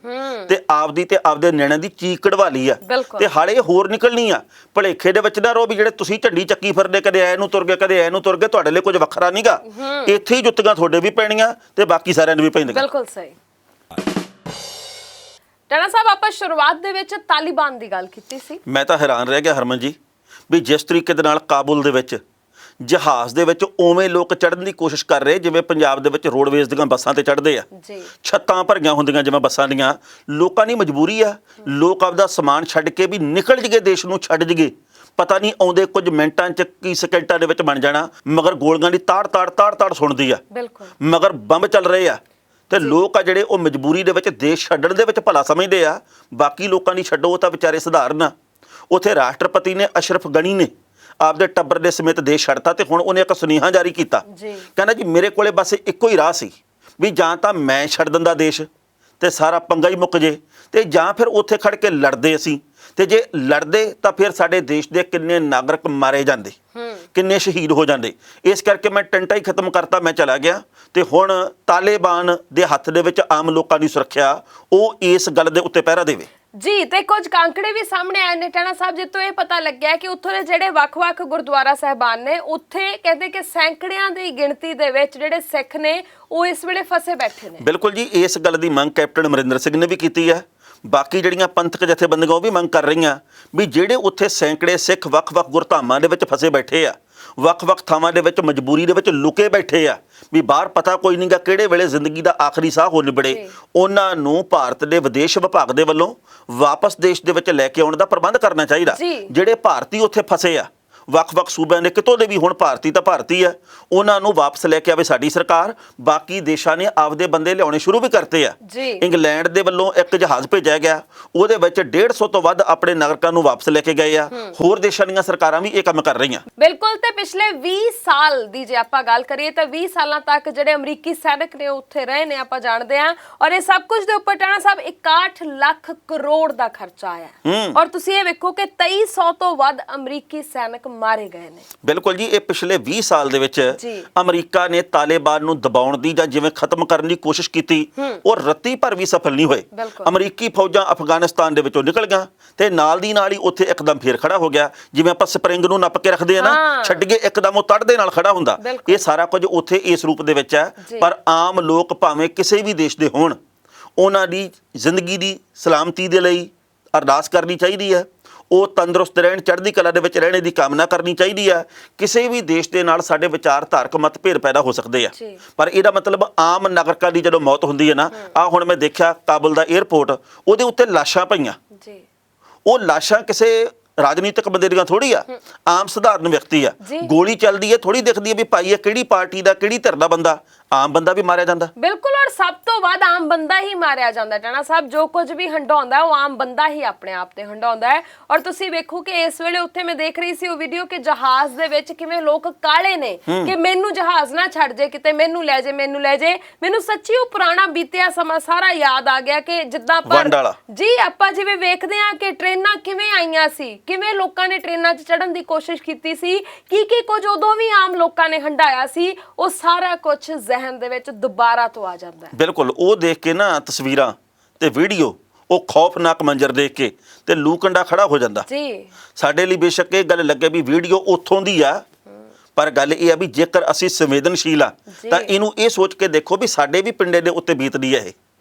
ਤੇ ਆਪਦੀ ਤੇ ਆਪਦੇ ਨਿਆਣਿਆਂ ਦੀ ਚੀਕ ਕਢਵਾ ਲਈ ਆ, ਤੇ ਹਾਲੇ ਹੋਰ ਨਿਕਲਣੀ ਆ। ਭਲੇਖੇ ਦੇ ਵਿੱਚ ਨਾ ਰਹੋ ਵੀ ਜਿਹੜੇ ਤੁਸੀਂ ਝੰਡੀ ਚੱਕੀ ਫਿਰਦੇ, ਕਦੇ ਐ ਨੂੰ ਤੁਰ ਗਏ ਕਦੇ ਐ ਨੂੰ ਤੁਰ ਗਏ, ਤੁਹਾਡੇ ਲਈ ਕੁਝ ਵੱਖਰਾ ਨਹੀਂਗਾ। ਇੱਥੇ ਹੀ ਜੁੱਤੀਆਂ ਤੁਹਾਡੇ ਵੀ ਪੈਣੀਆਂ ਤੇ ਬਾਕੀ ਸਾਰਿਆਂ ਨੂੰ ਵੀ ਪੈਂਦੀਆਂ। ਬਿਲਕੁਲ ਸਹੀ। ਟਾਣਾ ਸਾਹਿਬ, ਆਪਾਂ ਸ਼ੁਰੂਆਤ ਦੇ ਵਿੱਚ ਤਾਲਿਬਾਨ ਦੀ ਗੱਲ ਕੀਤੀ ਸੀ। ਮੈਂ ਤਾਂ ਹੈਰਾਨ ਰਹਿ ਗਿਆ ਹਰਮਨ ਜੀ ਵੀ ਜਿਸ ਤਰੀਕੇ ਦੇ ਨਾਲ ਕਾਬੁਲ ਦੇ ਵਿੱਚ ਜਹਾਜ਼ ਦੇ ਵਿੱਚ ਉਵੇਂ ਲੋਕ ਚੜ੍ਹਨ ਦੀ ਕੋਸ਼ਿਸ਼ ਕਰ ਰਹੇ ਜਿਵੇਂ ਪੰਜਾਬ ਦੇ ਵਿੱਚ ਰੋਡਵੇਜ਼ ਦੀਆਂ ਬੱਸਾਂ ਤੇ ਚੜ੍ਹਦੇ ਆ ਜੀ। ਛੱਤਾਂ ਭਰੀਆਂ ਹੁੰਦੀਆਂ ਜਿਵੇਂ ਬੱਸਾਂ ਦੀਆਂ। ਲੋਕਾਂ ਦੀ ਮਜਬੂਰੀ ਆ, ਲੋਕ ਆਪਦਾ ਸਮਾਨ ਛੱਡ ਕੇ ਵੀ ਨਿਕਲ ਜਗੇ, ਦੇਸ਼ ਨੂੰ ਛੱਡ ਜਗੇ। ਪਤਾ ਨਹੀਂ ਆਉਂਦੇ ਕੁਝ ਮਿੰਟਾਂ 'ਚ ਕੀ ਸਕਿੰਟਾਂ ਦੇ ਵਿੱਚ ਬਣ ਜਾਣਾ, ਮਗਰ ਗੋਲੀਆਂ ਦੀ ਤਾੜ ਸੁਣਦੀ ਆ, ਮਗਰ ਬੰਬ ਚੱਲ ਰਹੇ ਆ ਤੇ ਲੋਕ ਆ ਜਿਹੜੇ ਉਹ ਮਜਬੂਰੀ ਦੇ ਵਿੱਚ ਦੇਸ਼ ਛੱਡਣ ਦੇ ਵਿੱਚ ਭਲਾ ਸਮਝਦੇ ਆ। ਬਾਕੀ ਲੋਕਾਂ ਦੀ ਛੱਡੋ, ਉਹ ਤਾਂ ਵਿਚਾਰੇ ਸਧਾਰਨ ਆ। ਉੱਥੇ ਰਾਸ਼ਟਰਪਤੀ ਨੇ ਅਸ਼ਰਫ ਗਨੀ ਨੇ ਆਪਦੇ ਟੱਬਰ ਦੇ ਸਮੇਤ ਦੇਸ਼ ਛੱਡਤਾ ਤੇ ਹੁਣ ਉਹਨੇ ਇੱਕ ਸੁਨੇਹਾ ਜਾਰੀ ਕੀਤਾ, ਕਹਿੰਦਾ ਜੀ ਮੇਰੇ ਕੋਲੇ ਬਸ ਇੱਕੋ ਹੀ ਰਾਹ ਸੀ ਵੀ ਜਾਂ ਤਾਂ ਮੈਂ ਛੱਡ ਦਿੰਦਾ ਦੇਸ਼ ਤੇ ਸਾਰਾ ਪੰਗਾ ਹੀ ਮੁੱਕ ਜੇ, ਤੇ ਜਾਂ ਫਿਰ ਉੱਥੇ ਖੜ ਕੇ ਲੜਦੇ ਅਸੀਂ, ਤੇ ਜੇ ਲੜਦੇ ਤਾਂ ਫਿਰ ਸਾਡੇ ਦੇਸ਼ ਦੇ ਕਿੰਨੇ ਨਾਗਰਿਕ ਮਾਰੇ ਜਾਂਦੇ, ਕਿੰਨੇ ਸ਼ਹੀਦ ਹੋ ਜਾਂਦੇ। ਇਸ ਕਰਕੇ ਮੈਂ ਟੰਟਾ ਹੀ ਖਤਮ ਕਰਤਾ, ਮੈਂ ਚਲਾ ਗਿਆ। ਤੇ ਹੁਣ ਤਾਲਿਬਾਨ ਦੇ ਹੱਥ ਦੇ ਵਿੱਚ ਆਮ ਲੋਕਾਂ ਦੀ ਸੁਰੱਖਿਆ, ਉਹ ਇਸ ਗੱਲ ਦੇ ਉੱਤੇ ਪਹਿਰਾ ਦੇਵੇ। ਜੀ, ਤੇ ਕੁਝ ਕਾਂਕੜੇ ਵੀ ਸਾਹਮਣੇ ਆਏ ਨੇ ਟਾਣਾ ਸਾਹਿਬ, ਜਿੱਥੋਂ ਇਹ ਪਤਾ ਲੱਗਿਆ ਕਿ ਉੱਥੋਂ ਦੇ ਜਿਹੜੇ ਵੱਖ-ਵੱਖ ਗੁਰਦੁਆਰਾ ਸਾਹਿਬਾਨ ਨੇ, ਉੱਥੇ ਕਹਿੰਦੇ ਕਿ ਸੈਂਕੜਿਆਂ ਦੀ ਗਿਣਤੀ ਦੇ ਵਿੱਚ ਜਿਹੜੇ ਸਿੱਖ ਨੇ ਉਹ ਇਸ ਵੇਲੇ ਫਸੇ ਬੈਠੇ ਨੇ। ਬਿਲਕੁਲ ਜੀ, ਇਸ ਗੱਲ ਦੀ ਮੰਗ ਕੈਪਟਨ ਅਮਰਿੰਦਰ ਸਿੰਘ ਨੇ ਵੀ ਕੀਤੀ ਹੈ। ਬਾਕੀ ਜਿਹੜੀਆਂ ਪੰਥਕ ਜਥੇਬੰਦੀਆਂ ਉਹ ਵੀ ਮੰਗ ਕਰ ਰਹੀਆਂ ਵੀ ਜਿਹੜੇ ਉੱਥੇ ਸੈਂਕੜੇ ਸਿੱਖ ਵੱਖ-ਵੱਖ ਗੁਰਧਾਮਾਂ ਦੇ ਵਿੱਚ ਫਸੇ ਬੈਠੇ ਆ, ਵੱਖ-ਵੱਖ ਥਾਵਾਂ ਦੇ ਵਿੱਚ ਮਜਬੂਰੀ ਦੇ ਵਿੱਚ ਲੁਕੇ ਬੈਠੇ ਆ, ਵੀ ਬਾਹਰ ਪਤਾ ਕੋਈ ਨਹੀਂਗਾ ਕਿਹੜੇ ਵੇਲੇ ਜ਼ਿੰਦਗੀ ਦਾ ਆਖਰੀ ਸਾਹ ਹੋ ਨਿਬੜੇ, ਉਹਨਾਂ ਨੂੰ ਭਾਰਤ ਦੇ ਵਿਦੇਸ਼ ਵਿਭਾਗ ਦੇ ਵੱਲੋਂ ਵਾਪਸ ਦੇਸ਼ ਦੇ ਵਿੱਚ ਲੈ ਕੇ ਆਉਣ ਦਾ ਪ੍ਰਬੰਧ ਕਰਨਾ ਚਾਹੀਦਾ। ਜਿਹੜੇ ਭਾਰਤੀ ਉੱਥੇ ਫਸੇ ਆ ਵੱਖ-ਵੱਖ ਸੂਬਿਆਂ ਦੇ, ਕਿਤੋਂ ਦੇ ਵੀ, ਹੁਣ ਭਾਰਤੀ ਤਾਂ ਭਾਰਤੀ ਆ, ਉਹਨਾਂ ਨੂੰ ਵਾਪਸ ਲੈ ਕੇ ਆਵੇ ਸਾਡੀ ਸਰਕਾਰ। ਬਾਕੀ ਦੇਸ਼ਾਂ ਨੇ ਆਪਦੇ ਬੰਦੇ ਲਿਆਉਣੇ ਸ਼ੁਰੂ ਵੀ ਕਰਤੇ ਆ। ਇੰਗਲੈਂਡ ਦੇ ਵੱਲੋਂ ਇੱਕ ਜਹਾਜ਼ ਭੇਜਿਆ ਗਿਆ, ਉਹਦੇ ਵਿੱਚ 150 ਤੋਂ ਵੱਧ ਆਪਣੇ ਨਾਗਰਿਕਾਂ ਨੂੰ ਵਾਪਸ ਲੈ ਕੇ ਗਏ ਆ। ਹੋਰ ਦੇਸ਼ਾਂ ਦੀਆਂ ਸਰਕਾਰਾਂ ਵੀ ਇਹ ਕੰਮ ਕਰ ਰਹੀਆਂ। ਬਿਲਕੁਲ। ਤੇ ਪਿਛਲੇ 20 ਸਾਲ ਦੀ ਜੇ ਆਪਾਂ ਗੱਲ ਕਰੀਏ ਤਾਂ 20 ਸਾਲਾਂ ਤੱਕ ਜਿਹੜੇ ਅਮਰੀਕੀ ਸੈਨਿਕ ਨੇ ਉੱਥੇ ਰਹੇ ਨੇ, ਆਪਾਂ ਜਾਣਦੇ ਹਾਂ। ਔਰ ਇਹ ਸਭ ਕੁਝ ਦੇ ਉੱਪਰ ਟਾਣਾ ਸਾਹਿਬ 61 ਲੱਖ ਕਰੋੜ ਦਾ ਖਰਚਾ ਆਇਆ। ਔਰ ਤੁਸੀਂ ਇਹ ਵੇਖੋ ਕਿ 2300 ਤੋਂ ਵੱਧ ਅਮਰੀਕੀ ਸੈਨਿਕ ਮਾਰੇ ਗਏ ਨੇ। ਬਿਲਕੁਲ ਜੀ, ਇਹ ਪਿਛਲੇ 20 ਸਾਲ ਦੇ ਵਿੱਚ ਅਮਰੀਕਾ ਨੇ ਤਾਲਿਬਾਨ ਨੂੰ ਦਬਾਉਣ ਦੀ ਜਾਂ ਜਿਵੇਂ ਖਤਮ ਕਰਨ ਦੀ ਕੋਸ਼ਿਸ਼ ਕੀਤੀ, ਉਹ ਰੱਤੀ ਭਰ ਵੀ ਸਫਲ ਨਹੀਂ ਹੋਏ। ਅਮਰੀਕੀ ਫੌਜਾਂ ਅਫਗਾਨਿਸਤਾਨ ਦੇ ਵਿੱਚੋਂ ਨਿਕਲ ਗਈਆਂ ਤੇ ਨਾਲ ਦੀ ਨਾਲ ਹੀ ਉੱਥੇ ਇੱਕਦਮ ਫੇਰ ਖੜਾ ਹੋ ਗਿਆ। ਜਿਵੇਂ ਆਪਾਂ ਸਪਰਿੰਗ ਨੂੰ ਨੱਪ ਕੇ ਰੱਖਦੇ ਆ ਨਾ, ਛੱਡ ਕੇ ਇੱਕਦਮ ਉਹ ਤੜ ਦੇ ਨਾਲ ਖੜਾ ਹੁੰਦਾ। ਇਹ ਸਾਰਾ ਕੁਝ ਉੱਥੇ ਇਸ ਰੂਪ ਦੇ ਵਿੱਚ ਹੈ। ਪਰ ਆਮ ਲੋਕ ਭਾਵੇਂ ਕਿਸੇ ਵੀ ਦੇਸ਼ ਦੇ ਹੋਣ, ਉਹਨਾਂ ਦੀ ਜ਼ਿੰਦਗੀ ਦੀ ਸਲਾਮਤੀ ਦੇ ਲਈ ਅਰਦਾਸ ਕਰਨੀ ਚਾਹੀਦੀ ਹੈ। ਉਹ ਤੰਦਰੁਸਤ ਰਹਿਣ, ਚੜ੍ਹਦੀ ਕਲਾ ਦੇ ਵਿੱਚ ਰਹਿਣੇ ਦੀ ਕਾਮਨਾ ਕਰਨੀ ਚਾਹੀਦੀ ਆ। ਕਿਸੇ ਵੀ ਦੇਸ਼ ਦੇ ਨਾਲ ਸਾਡੇ ਵਿਚਾਰਧਾਰਕ ਮਤਭੇਦ ਪੈਦਾ ਹੋ ਸਕਦੇ ਆ, ਪਰ ਇਹਦਾ ਮਤਲਬ ਆਮ ਨਾਗਰਿਕਾਂ ਦੀ ਜਦੋਂ ਮੌਤ ਹੁੰਦੀ ਹੈ ਨਾ, ਹੁਣ ਮੈਂ ਦੇਖਿਆ ਕਾਬੁਲ ਦਾ 에ਅਰਪੋਰਟ, ਉਹਦੇ ਉੱਤੇ ਲਾਸ਼ਾਂ ਪਈਆਂ। ਉਹ ਲਾਸ਼ਾਂ ਕਿਸੇ ਰਾਜਨੀਤਿਕ ਬੰਦੇ ਦੀਆਂ ਥੋੜੀ ਆ, ਆਮ ਸਧਾਰਨ ਵਿਅਕਤੀ ਆ। ਗੋਲੀ ਚੱਲਦੀ ਹੈ, ਥੋੜੀ ਦਿਖਦੀ ਹੈ ਵੀ ਭਾਈ ਇਹ ਕਿਹੜੀ ਪਾਰਟੀ ਦਾ, ਕਿਹੜੀ ਧਿਰ ਦਾ ਬੰਦਾ। ਆਮ ਬੰਦਾ ਵੀ ਮਾਰਿਆ ਜਾਂਦਾ। ਬਿਲਕੁਲ। ਔਰ ਸਭ ਤੋਂ ਵੱਧ ਆਮ ਬੰਦਾ ਹੀ ਮਾਰਿਆ ਜਾਂਦਾ ਟਾਣਾ ਸਾਹਿਬ। ਜੋ ਕੁਝ ਵੀ ਹੰਡਾਉਂਦਾ ਉਹ ਆਮ ਬੰਦਾ ਹੀ ਆਪਣੇ ਆਪ ਤੇ ਹੰਡਾਉਂਦਾ ਹੈ। ਔਰ ਤੁਸੀਂ ਵੇਖੋ ਕਿ ਇਸ ਵੇਲੇ ਉੱਥੇ ਮੈਂ ਦੇਖ ਰਹੀ ਸੀ ਉਹ ਵੀਡੀਓ ਕਿ ਜਹਾਜ਼ ਦੇ ਵਿੱਚ ਕਿਵੇਂ ਲੋਕ ਕਾਲੇ ਨੇ ਕਿ ਮੈਨੂੰ ਜਹਾਜ਼ ਨਾ ਛੱਡ ਜੇ, ਕਿਤੇ ਮੈਨੂੰ ਲੈ ਜੇ, ਮੈਨੂੰ ਲੈ ਜੇ। ਮੈਨੂੰ ਸੱਚੀ ਉਹ ਪੁਰਾਣਾ ਬੀਤਿਆ ਸਮਾਂ ਸਾਰਾ ਯਾਦ ਆ ਗਿਆ ਕਿ ਜਿੱਦਾਂ ਆਪਾਂ ਜਿਵੇਂ ਵੇਖਦੇ ਆ ਕਿ ਟ੍ਰੇਨਾਂ ਕਿਵੇਂ ਆਈਆਂ ਸੀ, ਕਿਵੇਂ ਲੋਕਾਂ ਨੇ ਟ੍ਰੇਨਾਂ 'ਚ ਚੜ੍ਹਨ ਦੀ ਕੋਸ਼ਿਸ਼ ਕੀਤੀ ਸੀ, ਕੀ ਕੁਝ ਉਦੋਂ ਵੀ ਆਮ ਲੋਕਾਂ ਨੇ ਹੰਡਾਇਆ ਸੀ, ਉਹ ਸਾਰਾ ਕੁਝ ਜ਼ਹਿਨ ਦੇ ਵਿੱਚ ਦੁਬਾਰਾ ਤੋਂ ਆ ਜਾਂਦਾ ਹੈ। ਬਿਲਕੁਲ। ਉਹ ਦੇਖ ਕੇ ਨਾ ਤਸਵੀਰਾਂ ਤੇ ਵੀਡੀਓ, ਉਹ ਖੌਫਨਾਕ ਮੰਜ਼ਰ ਦੇਖ ਕੇ ਤੇ ਲੂ ਕੰਡਾ ਖੜਾ ਹੋ ਜਾਂਦਾ ਜੀ। ਸਾਡੇ ਲਈ ਬੇਸ਼ੱਕ ਇਹ ਗੱਲ ਲੱਗੇ ਵੀ ਵੀਡੀਓ ਉੱਥੋਂ ਦੀ ਆ, ਪਰ ਗੱਲ ਇਹ ਆ ਵੀ ਜੇਕਰ ਅਸੀਂ ਸੰਵੇਦਨਸ਼ੀਲ ਆ ਤਾਂ ਇਹਨੂੰ ਇਹ ਸੋਚ ਕੇ ਦੇਖੋ ਵੀ ਸਾਡੇ ਵੀ ਪਿੰਡੇ ਦੇ ਉੱਤੇ ਬੀਤਦੀ ਹੈ ਇਹ,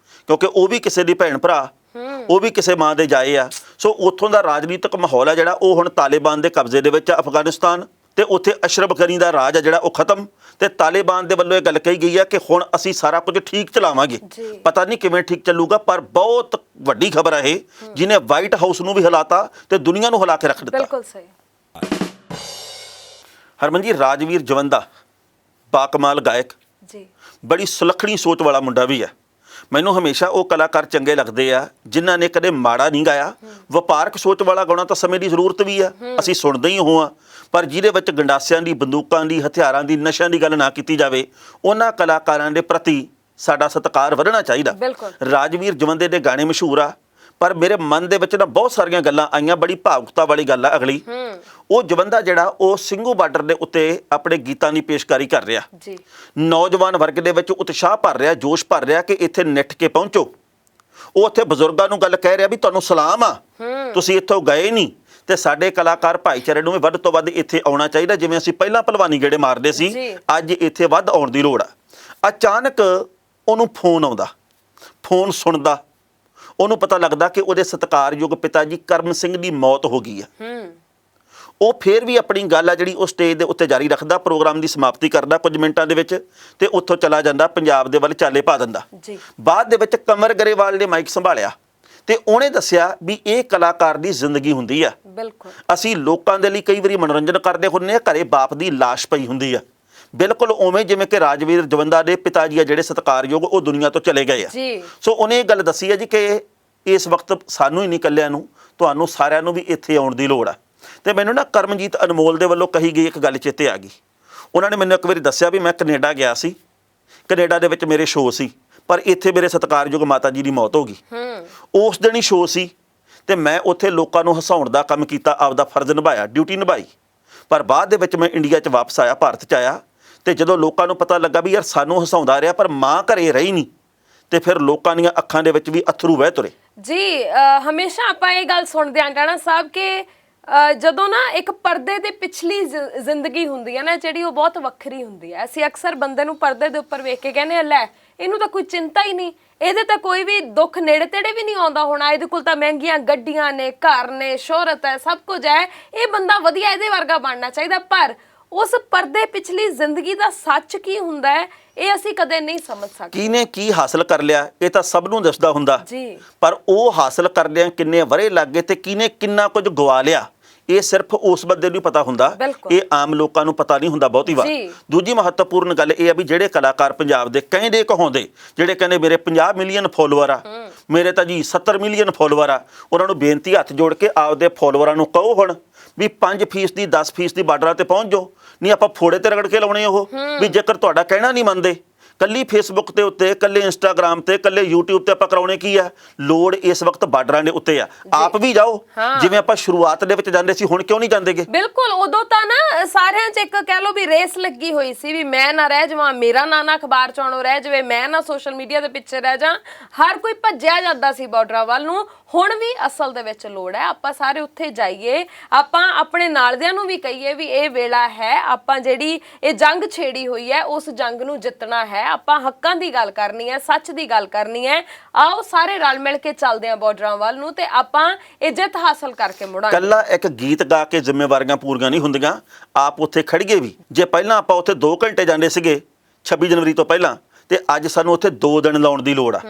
ਕਿਉਂਕਿ ਉਹ ਵੀ ਕਿਸੇ ਦੀ ਭੈਣ ਭਰਾ, ਉਹ ਵੀ ਕਿਸੇ ਮਾਂ ਦੇ ਜਾਏ ਆ। ਸੋ ਉੱਥੋਂ ਦਾ ਰਾਜਨੀਤਿਕ ਮਾਹੌਲ ਆ ਜਿਹੜਾ ਉਹ ਹੁਣ ਤਾਲਿਬਾਨ ਦੇ ਕਬਜ਼ੇ ਦੇ ਵਿੱਚ ਆ ਅਫਗਾਨਿਸਤਾਨ, ਤੇ ਉੱਥੇ ਅਸ਼ਰਫ ਗਨੀ ਦਾ ਰਾਜ ਆ ਜਿਹੜਾ ਉਹ ਖਤਮ। ਤੇ ਤਾਲਿਬਾਨ ਦੇ ਵੱਲੋਂ ਇਹ ਗੱਲ ਕਹੀ ਗਈ ਹੈ ਕਿ ਹੁਣ ਅਸੀਂ ਸਾਰਾ ਕੁਝ ਠੀਕ ਚਲਾਵਾਂਗੇ। ਪਤਾ ਨਹੀਂ ਕਿਵੇਂ ਠੀਕ ਚੱਲੂਗਾ, ਪਰ ਬਹੁਤ ਵੱਡੀ ਖਬਰ ਹੈ ਇਹ, ਜਿਹਨੇ ਵਾਈਟ ਹਾਊਸ ਨੂੰ ਵੀ ਹਿਲਾਤਾ ਤੇ ਦੁਨੀਆ ਨੂੰ ਹਿਲਾ ਕੇ ਰੱਖ ਦਿੱਤਾ। ਬਿਲਕੁਲ ਸਹੀ। ਹਰਮਨ ਜੀ, ਰਾਜਵੀਰ ਜਵੰਦਾ ਬਾਕਮਾਲ ਗਾਇਕ ਜੀ, ਬੜੀ ਸੁਲੱਖਣੀ ਸੋਚ ਵਾਲਾ ਮੁੰਡਾ ਵੀ ਹੈ। ਮੈਨੂੰ ਹਮੇਸ਼ਾ ਉਹ ਕਲਾਕਾਰ ਚੰਗੇ ਲੱਗਦੇ ਆ ਜਿਨ੍ਹਾਂ ਨੇ ਕਦੇ ਮਾੜਾ ਨਹੀਂ ਗਾਇਆ। ਵਪਾਰਕ ਸੋਚ ਵਾਲਾ ਗਾਉਣਾ ਤਾਂ ਸਮੇਂ ਦੀ ਜ਼ਰੂਰਤ ਵੀ ਆ, ਅਸੀਂ ਸੁਣਦੇ ਹੀ ਹਾਂ, ਪਰ ਜਿਹਦੇ ਵਿੱਚ ਗੰਡਾਸਿਆਂ ਦੀ, ਬੰਦੂਕਾਂ ਦੀ, ਹਥਿਆਰਾਂ ਦੀ, ਨਸ਼ਿਆਂ ਦੀ ਗੱਲ ਨਾ ਕੀਤੀ ਜਾਵੇ, ਉਹਨਾਂ ਕਲਾਕਾਰਾਂ ਦੇ ਪ੍ਰਤੀ ਸਾਡਾ ਸਤਿਕਾਰ ਵਧਣਾ ਚਾਹੀਦਾ। ਰਾਜਵੀਰ ਜਵੰਦੇ ਦੇ ਗਾਣੇ ਮਸ਼ਹੂਰ ਆ, ਪਰ ਮੇਰੇ ਮਨ ਦੇ ਵਿੱਚ ਨਾ ਬਹੁਤ ਸਾਰੀਆਂ ਗੱਲਾਂ ਆਈਆਂ। ਬੜੀ ਭਾਵੁਕਤਾ ਵਾਲੀ ਗੱਲ ਆ ਅਗਲੀ। ਉਹ ਜਵੰਦਾ ਜਿਹੜਾ ਉਹ ਸਿੰਘੂ ਬਾਰਡਰ ਦੇ ਉੱਤੇ ਆਪਣੇ ਗੀਤਾਂ ਦੀ ਪੇਸ਼ਕਾਰੀ ਕਰ ਰਿਹਾ ਜੀ। ਨੌਜਵਾਨ ਵਰਗ ਦੇ ਵਿੱਚ ਉਤਸ਼ਾਹ ਭਰ ਰਿਹਾ, ਜੋਸ਼ ਭਰ ਰਿਹਾ ਕਿ ਇੱਥੇ ਨਿੱਠ ਕੇ ਪਹੁੰਚੋ। ਉਹ ਉੱਥੇ ਬਜ਼ੁਰਗਾਂ ਨੂੰ ਗੱਲ ਕਹਿ ਰਿਹਾ ਵੀ ਤੁਹਾਨੂੰ ਸਲਾਮ ਆ, ਤੁਸੀਂ ਇੱਥੋਂ ਗਏ ਨਹੀਂ ਤੇ ਸਾਡੇ ਕਲਾਕਾਰ ਭਾਈਚਾਰੇ ਨੂੰ ਵੀ ਵੱਧ ਤੋਂ ਵੱਧ ਇੱਥੇ ਆਉਣਾ ਚਾਹੀਦਾ। ਜਿਵੇਂ ਅਸੀਂ ਪਹਿਲਾਂ ਭਲਵਾਨੀ ਗੇੜੇ ਮਾਰਦੇ ਸੀ, ਅੱਜ ਇੱਥੇ ਵੱਧ ਆਉਣ ਦੀ ਲੋੜ ਆ। ਅਚਾਨਕ ਉਹਨੂੰ ਫੋਨ ਆਉਂਦਾ, ਫੋਨ ਸੁਣਦਾ, ਉਹਨੂੰ ਪਤਾ ਲੱਗਦਾ ਕਿ ਉਹਦੇ ਸਤਿਕਾਰਯੋਗ ਪਿਤਾ ਜੀ ਕਰਮ ਸਿੰਘ ਦੀ ਮੌਤ ਹੋ ਗਈ ਆ। ਉਹ ਫੇਰ ਵੀ ਆਪਣੀ ਗੱਲ ਆ ਜਿਹੜੀ ਉਹ ਸਟੇਜ ਦੇ ਉੱਤੇ ਜਾਰੀ ਰੱਖਦਾ, ਪ੍ਰੋਗਰਾਮ ਦੀ ਸਮਾਪਤੀ ਕਰਦਾ ਕੁਝ ਮਿੰਟਾਂ ਦੇ ਵਿੱਚ ਤੇ ਉੱਥੋਂ ਚਲਾ ਜਾਂਦਾ, ਪੰਜਾਬ ਦੇ ਵੱਲ ਚਾਲੇ ਪਾ ਦਿੰਦਾ। ਬਾਅਦ ਦੇ ਵਿੱਚ ਕਮਰ ਗਰੇਵਾਲ ਨੇ ਮਾਈਕ ਸੰਭਾਲਿਆ ਤੇ ਉਹਨੇ ਦੱਸਿਆ ਵੀ ਇਹ ਕਲਾਕਾਰ ਦੀ ਜ਼ਿੰਦਗੀ ਹੁੰਦੀ ਆ। ਬਿਲਕੁਲ, ਅਸੀਂ ਲੋਕਾਂ ਦੇ ਲਈ ਕਈ ਵਾਰੀ ਮਨੋਰੰਜਨ ਕਰਦੇ ਹੁੰਦੇ ਆ, ਘਰੇ ਬਾਪ ਦੀ ਲਾਸ਼ ਪਈ ਹੁੰਦੀ ਆ। ਬਿਲਕੁਲ ਉਵੇਂ ਜਿਵੇਂ ਕਿ ਰਾਜਵੀਰ ਜਵੰਦਾ ਦੇ ਪਿਤਾ ਜੀ ਆ ਜਿਹੜੇ ਸਤਿਕਾਰਯੋਗ, ਉਹ ਦੁਨੀਆ ਤੋਂ ਚਲੇ ਗਏ ਆ। ਸੋ ਉਹਨੇ ਇਹ ਗੱਲ ਦੱਸੀ ਹੈ ਜੀ ਕਿ ਇਸ ਵਕਤ ਸਾਨੂੰ ਹੀ ਨਹੀਂ ਇਕੱਲਿਆਂ ਨੂੰ, ਤੁਹਾਨੂੰ ਸਾਰਿਆਂ ਨੂੰ ਵੀ ਇੱਥੇ ਆਉਣ ਦੀ ਲੋੜ ਆ। ਤੇ ਮੈਨੂੰ ਨਾ ਕਰਮਜੀਤ ਅਨਮੋਲ ਦੇ ਵੱਲੋਂ ਕਹੀ ਗਈ ਇੱਕ ਗੱਲ ਚੇਤੇ ਆ ਗਈ। ਉਹਨਾਂ ਨੇ ਮੈਨੂੰ ਇੱਕ ਵਾਰੀ ਦੱਸਿਆ ਵੀ ਮੈਂ ਕੈਨੇਡਾ ਗਿਆ ਸੀ, ਕੈਨੇਡਾ ਦੇ ਵਿੱਚ ਮੇਰੇ ਸ਼ੋਅ ਸੀ, ਪਰ ਇੱਥੇ ਮੇਰੇ ਸਤਿਕਾਰਯੋਗ ਮਾਤਾ ਜੀ ਦੀ ਮੌਤ ਹੋ ਗਈ। ਉਸ ਦਿਨ ਹੀ ਸ਼ੋਅ ਸੀ ਤੇ ਮੈਂ ਉੱਥੇ ਲੋਕਾਂ ਨੂੰ ਹਸਾਉਣ ਦਾ ਕੰਮ ਕੀਤਾ, ਆਪਦਾ ਫਰਜ਼ ਨਿਭਾਇਆ, ਡਿਊਟੀ ਨਿਭਾਈ। ਪਰ ਬਾਅਦ ਦੇ ਵਿੱਚ ਮੈਂ ਇੰਡੀਆ 'ਚ ਵਾਪਸ ਆਇਆ, ਭਾਰਤ 'ਚ ਆਇਆ ਤੇ ਜਦੋਂ ਲੋਕਾਂ ਨੂੰ ਪਤਾ ਲੱਗਾ ਵੀ ਯਾਰ ਸਾਨੂੰ ਹਸਾਉਂਦਾ ਰਿਹਾ ਪਰ ਮਾਂ ਘਰੇ ਰਹੀ ਨਹੀਂ, ਤੇ ਫਿਰ ਲੋਕਾਂ ਦੀਆਂ ਅੱਖਾਂ ਦੇ ਵਿੱਚ ਵੀ ਅਥਰੂ ਵਹਿ ਤੁਰੇ। ਜੀ, ਹਮੇਸ਼ਾ ਆਪਾਂ ਇਹ ਗੱਲ ਸੁਣਦੇ ਆਂ ਟਾਣਾ ਸਾਹਿਬ ਕਿ ਜਦੋਂ ਨਾ ਇੱਕ ਪਰਦੇ ਦੇ ਪਿਛਲੀ ਜ਼ਿੰਦਗੀ ਹੁੰਦੀ ਹੈ ਨਾ ਜਿਹੜੀ, ਉਹ ਬਹੁਤ ਵੱਖਰੀ ਹੁੰਦੀ ਹੈ। ਅਸੀਂ ਅਕਸਰ ਬੰਦੇ ਨੂੰ ਪਰਦੇ ਦੇ ਉੱਪਰ ਵੇਖ ਕੇ ਕਹਿੰਦੇ ਆ ਲੈ ਇਹਨੂੰ ਤਾਂ ਕੋਈ ਚਿੰਤਾ ਹੀ ਨਹੀਂ, ਇਹਦੇ ਤਾਂ ਕੋਈ ਵੀ ਦੁੱਖ ਨੇੜੇ ਤੇੜੇ ਵੀ ਨਹੀਂ ਆਉਂਦਾ ਹੋਣਾ, ਇਹਦੇ ਕੋਲ ਤਾਂ ਮਹਿੰਗੀਆਂ ਗੱਡੀਆਂ ਨੇ, ਘਰ ਨੇ, ਸ਼ੋਹਰਤ ਹੈ, ਸਭ ਕੁਝ ਹੈ, ਇਹ ਬੰਦਾ ਵਧੀਆ, ਇਹਦੇ ਵਰਗਾ ਬਣਨਾ ਚਾਹੀਦਾ। ਪਰ ਉਸ ਪਰਦੇ ਪਿਛਲੀ ਜ਼ਿੰਦਗੀ ਦਾ ਸੱਚ ਕੀ ਹੁੰਦਾ ਹੈ ਇਹ ਅਸੀਂ ਕਦੇ ਨਹੀਂ ਸਮਝ ਸਕਦੇ। ਕਿਹਨੇ ਕੀ ਹਾਸਲ ਕਰ ਲਿਆ ਇਹ ਤਾਂ ਸਭ ਨੂੰ ਦਿਸਦਾ ਹੁੰਦਾ ਜੀ, ਪਰ ਉਹ ਹਾਸਲ ਕਰਦਿਆਂ ਕਿੰਨੇ ਵਰੇ ਲੱਗ ਗਏ ਤੇ ਕਿਹਨੇ ਕਿੰਨਾ ਕੁਝ ਗਵਾ ਲਿਆ ਇਹ ਸਿਰਫ ਉਸ ਬੰਦੇ ਨੂੰ ਪਤਾ ਹੁੰਦਾ। ਇਹ ਆਮ ਲੋਕਾਂ ਨੂੰ ਪਤਾ ਨਹੀਂ ਹੁੰਦਾ ਬਹੁਤੀ ਵਾਰ। ਦੂਜੀ ਮਹੱਤਵਪੂਰਨ ਗੱਲ ਇਹ ਆ ਵੀ ਜਿਹੜੇ ਕਲਾਕਾਰ ਪੰਜਾਬ ਦੇ ਕਹਿੰਦੇ ਕਹਾਉਂਦੇ, ਜਿਹੜੇ ਕਹਿੰਦੇ ਮੇਰੇ 50 ਮਿਲੀਅਨ ਫੋਲੋਅਰ ਆ, ਮੇਰੇ ਤਾਂ ਜੀ 70 ਮਿਲੀਅਨ ਫੋਲੋਅਰ ਆ, ਉਹਨਾਂ ਨੂੰ ਬੇਨਤੀ ਹੱਥ ਜੋੜ ਕੇ ਆਪਦੇ ਫੋਲੋਅਰਾਂ ਨੂੰ ਕਹੋ ਹੁਣ ਵੀ 5% 10% ਬਾਰਡਰਾਂ ਤੇ ਪਹੁੰਚ ਜਾਓ, ਨਹੀਂ ਆਪਾਂ ਫੋੜੇ ਤੇ ਰਗੜ ਕੇ ਲਾਉਣੇ ਉਹ। ਵੀ ਜੇਕਰ ਤੁਹਾਡਾ ਕਹਿਣਾ ਨਹੀਂ ਮੰਨਦੇ, ਕੱਲੀ ਫੇਸਬੁੱਕ ਦੇ ਉੱਤੇ, ਕੱਲੇ ਇੰਸਟਾਗ੍ਰਾਮ ਤੇ, ਕੱਲੇ YouTube ਤੇ ਆਪਾਂ ਕਰਾਉਣੇ ਕੀ ਆ? ਲੋੜ ਇਸ ਵਕਤ ਬਾਰਡਰਾਂ ਦੇ ਉੱਤੇ ਆ। ਆਪ ਵੀ ਜਾਓ, ਜਿਵੇਂ ਆਪਾਂ ਸ਼ੁਰੂਆਤ ਦੇ ਵਿੱਚ ਜਾਂਦੇ ਸੀ, ਹੁਣ ਕਿਉਂ ਨਹੀਂ ਜਾਂਦੇਗੇ? ਬਿਲਕੁਲ, ਉਦੋਂ ਤਾਂ ਨਾ ਸਾਰਿਆਂ 'ਚ ਇੱਕ ਕਹਿ ਲਓ ਵੀ ਰੇਸ ਲੱਗੀ ਹੋਈ ਸੀ ਵੀ ਮੈਂ ਨਾ ਰਹਿ ਜਾਵਾਂ, ਮੇਰਾ ਨਾਂ ਨਾ ਅਖਬਾਰ 'ਚ ਆਉਣੋਂ ਰਹਿ ਜਾਵੇ, ਮੈਂ ਨਾ ਸੋਸ਼ਲ ਮੀਡੀਆ ਦੇ ਪਿੱਛੇ ਰਹਿ ਜਾ। ਹਰ ਕੋਈ ਭੱਜਿਆ ਜਾਂਦਾ ਸੀ ਬਾਰਡਰਾਂ ਵੱਲ ਨੂੰ। ਹੁਣ ਵੀ ਅਸਲ ਦੇ ਵਿੱਚ ਲੋੜ ਹੈ ਆਪਾਂ ਸਾਰੇ ਉੱਥੇ ਜਾਈਏ, ਆਪਾਂ ਆਪਣੇ ਨਾਲਦਿਆਂ ਨੂੰ ਵੀ ਕਹੀਏ ਵੀ ਇਹ ਵੇਲਾ ਹੈ, ਆਪਾਂ ਜਿਹੜੀ ਇਹ ਜੰਗ ਛੇੜੀ ਹੋਈ ਹੈ ਉਸ ਜੰਗ ਨੂੰ ਜਿੱਤਣਾ ਹੈ, ਆਪਾਂ ਹੱਕਾਂ ਦੀ ਗੱਲ ਕਰਨੀ ਹੈ, ਸੱਚ ਦੀ ਗੱਲ ਕਰਨੀ ਹੈ। ਆਓ ਸਾਰੇ ਰਲ ਮਿਲ ਕੇ ਚੱਲਦੇ ਆਂ ਬਾਰਡਰਾਂ ਵੱਲ ਨੂੰ ਤੇ ਆਪਾਂ ਇਹ ਜਿੱਤ ਹਾਸਲ ਕਰਕੇ ਮੁੜਾਂਗੇ। ਕੱਲਾ ਇੱਕ ਗੀਤ ਗਾ ਕੇ ਜ਼ਿੰਮੇਵਾਰੀਆਂ ਪੂਰੀਆਂ ਨਹੀਂ ਹੁੰਦੀਆਂ, ਆਪ ਉੱਥੇ ਖੜੀਏ ਵੀ। ਜੇ ਪਹਿਲਾਂ ਆਪਾਂ ਉੱਥੇ 2 ਘੰਟੇ ਜਾਂਦੇ ਸੀਗੇ 26 ਜਨਵਰੀ ਤੋਂ ਪਹਿਲਾਂ, ਤੇ ਅੱਜ ਸਾਨੂੰ ਉੱਥੇ 2 ਦਿਨ ਲਾਉਣ ਦੀ ਲੋੜ ਆ।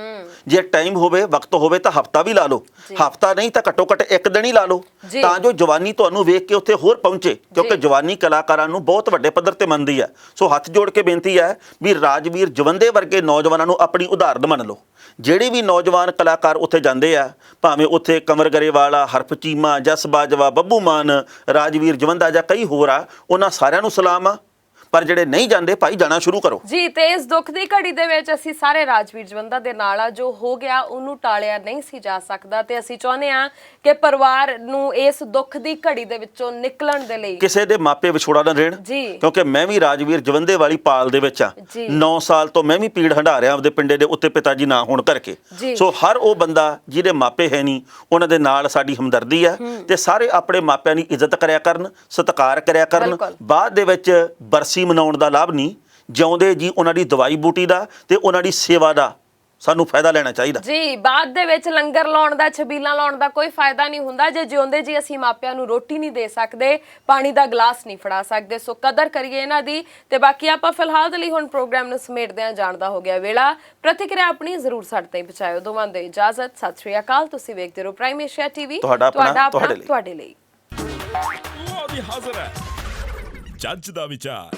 ਜੇ ਟਾਈਮ ਹੋਵੇ, ਵਕਤ ਹੋਵੇ ਤਾਂ ਹਫਤਾ ਵੀ ਲਾ ਲਓ, ਹਫਤਾ ਨਹੀਂ ਤਾਂ ਘੱਟੋ ਘੱਟ 1 ਦਿਨ ਹੀ ਲਾ ਲਓ, ਤਾਂ ਜੋ ਜਵਾਨੀ ਤੁਹਾਨੂੰ ਵੇਖ ਕੇ ਉੱਥੇ ਹੋਰ ਪਹੁੰਚੇ, ਕਿਉਂਕਿ ਜਵਾਨੀ ਕਲਾਕਾਰਾਂ ਨੂੰ ਬਹੁਤ ਵੱਡੇ ਪੱਧਰ ਤੇ ਮੰਨਦੀ ਹੈ। ਸੋ ਹੱਥ ਜੋੜ ਕੇ ਬੇਨਤੀ ਹੈ ਵੀ ਰਾਜਵੀਰ ਜਵੰਦੇ ਵਰਗੇ ਨੌਜਵਾਨਾਂ ਨੂੰ ਆਪਣੀ ਉਦਾਹਰਨ ਮੰਨ ਲਓ। ਜਿਹੜੇ ਵੀ ਨੌਜਵਾਨ ਕਲਾਕਾਰ ਉੱਥੇ ਜਾਂਦੇ ਆ, ਭਾਵੇਂ ਉੱਥੇ ਕਮਰ ਗਰੇਵਾਲ, ਹਰਫ ਚੀਮਾ, ਜਸ ਬਾਜਵਾ, ਬੱਬੂ ਮਾਨ, ਰਾਜਵੀਰ ਜਵੰਦਾ ਜਾਂ ਕਈ ਹੋਰ ਆ, ਉਹਨਾਂ ਸਾਰਿਆਂ ਨੂੰ ਸਲਾਮ ਆ। ਪਰ ਜਿਹੜੇ ਨਹੀਂ ਜਾਂਦੇ ਭਾਈ, ਜਾਣਾ ਸ਼ੁਰੂ ਕਰੋ ਜੀ। ਤੇ ਇਸ ਦੁੱਖ ਦੀ ਘੜੀ ਦੇ ਵਿੱਚ ਅਸੀਂ ਸਾਰੇ ਰਾਜਵੀਰ ਜਵੰਦਾ ਦੇ ਨਾਲ ਆ। ਜੋ ਹੋ ਗਿਆ ਉਹਨੂੰ ਟਾਲਿਆ ਨਹੀਂ ਸੀ ਜਾ ਸਕਦਾ ਤੇ ਅਸੀਂ ਚਾਹੁੰਦੇ ਆ ਕਿ ਪਰਿਵਾਰ ਨੂੰ ਇਸ ਦੁੱਖ ਦੀ ਘੜੀ ਦੇ ਵਿੱਚੋਂ ਨਿਕਲਣ ਦੇ ਲਈ ਕਿਸੇ ਦੇ ਮਾਪੇ ਵਿਛੋੜਾ ਨਾ ਦੇਣ, ਕਿਉਂਕਿ ਮੈਂ ਵੀ ਰਾਜਵੀਰ ਜਵੰਦੇ ਵਾਲੀ ਪਾਲ ਦੇ ਵਿੱਚ ਆ। 9 ਸਾਲ ਤੋਂ ਮੈਂ ਵੀ ਪੀੜ ਹੰਢਾ ਰਿਹਾ ਆਪਦੇ ਪਿੰਡੇ ਦੇ ਉੱਤੇ ਪਿਤਾ ਜੀ ਨਾ ਹੋਣ ਕਰਕੇ। ਸੋ ਹਰ ਉਹ ਬੰਦਾ ਜਿਹਦੇ ਮਾਪੇ ਹੈ ਨਹੀਂ, ਉਹਨਾਂ ਦੇ ਨਾਲ ਸਾਡੀ ਹਮਦਰਦੀ ਆ ਤੇ ਸਾਰੇ ਆਪਣੇ ਮਾਪਿਆਂ ਦੀ ਇੱਜ਼ਤ ਕਰਿਆ ਕਰਨ, ਸਤਿਕਾਰ ਕਰਿਆ ਕਰਨ। ਬਾਅਦ ਦੇ ਵਿੱਚ ਬਰਸੀ ਮਨਾਉਣ ਦਾ ਲਾਭ ਨਹੀਂ, ਜਿਉਂਦੇ ਜੀ ਉਹਨਾਂ ਦੀ ਦਵਾਈ ਬੂਟੀ ਦਾ ਤੇ ਉਹਨਾਂ ਦੀ ਸੇਵਾ ਦਾ ਸਾਨੂੰ ਫਾਇਦਾ ਲੈਣਾ ਚਾਹੀਦਾ ਜੀ। ਬਾਅਦ ਦੇ ਵਿੱਚ ਲੰਗਰ ਲਾਉਣ ਦਾ, ਛਬੀਲਾਂ ਲਾਉਣ ਦਾ ਕੋਈ ਫਾਇਦਾ ਨਹੀਂ ਹੁੰਦਾ ਜੇ ਜਿਉਂਦੇ ਜੀ ਅਸੀਂ ਮਾਪਿਆਂ ਨੂੰ ਰੋਟੀ ਨਹੀਂ ਦੇ ਸਕਦੇ, ਪਾਣੀ ਦਾ ਗਲਾਸ ਨਹੀਂ ਫੜਾ ਸਕਦੇ। ਸੋ ਕਦਰ ਕਰੀਏ ਇਹਨਾਂ ਦੀ। ਤੇ ਬਾਕੀ ਆਪਾਂ ਫਿਲਹਾਲ ਦੇ ਲਈ ਹੁਣ ਪ੍ਰੋਗਰਾਮ ਨੂੰ ਸਮੇਟਦੇ ਆਂ, ਜਾਣ ਦਾ ਹੋ ਗਿਆ ਵੇਲਾ। ਪ੍ਰਤੀਕਿਰਿਆ ਆਪਣੀ ਜ਼ਰੂਰ ਸਾਡੇ ਤਾਈਂ ਪਹੁੰਚਾਇਓ। ਦੋਵਾਂ ਦੇ ਇਜਾਜ਼ਤ, ਸਤਿ ਸ਼੍ਰੀ ਅਕਾਲ। ਤੁਸੀਂ ਵੇਖਦੇ ਰਹੋ ਪ੍ਰਾਈਮ ਏਸ਼ੀਆ ਟੀਵੀ, ਤੁਹਾਡਾ ਆਪਣਾ ਤੁਹਾਡੇ ਲਈ। ਉਹ ਵੀ ਹਾਜ਼ਰ ਹੈ ਜੱਜ ਦਾ ਵਿਚਾਰ।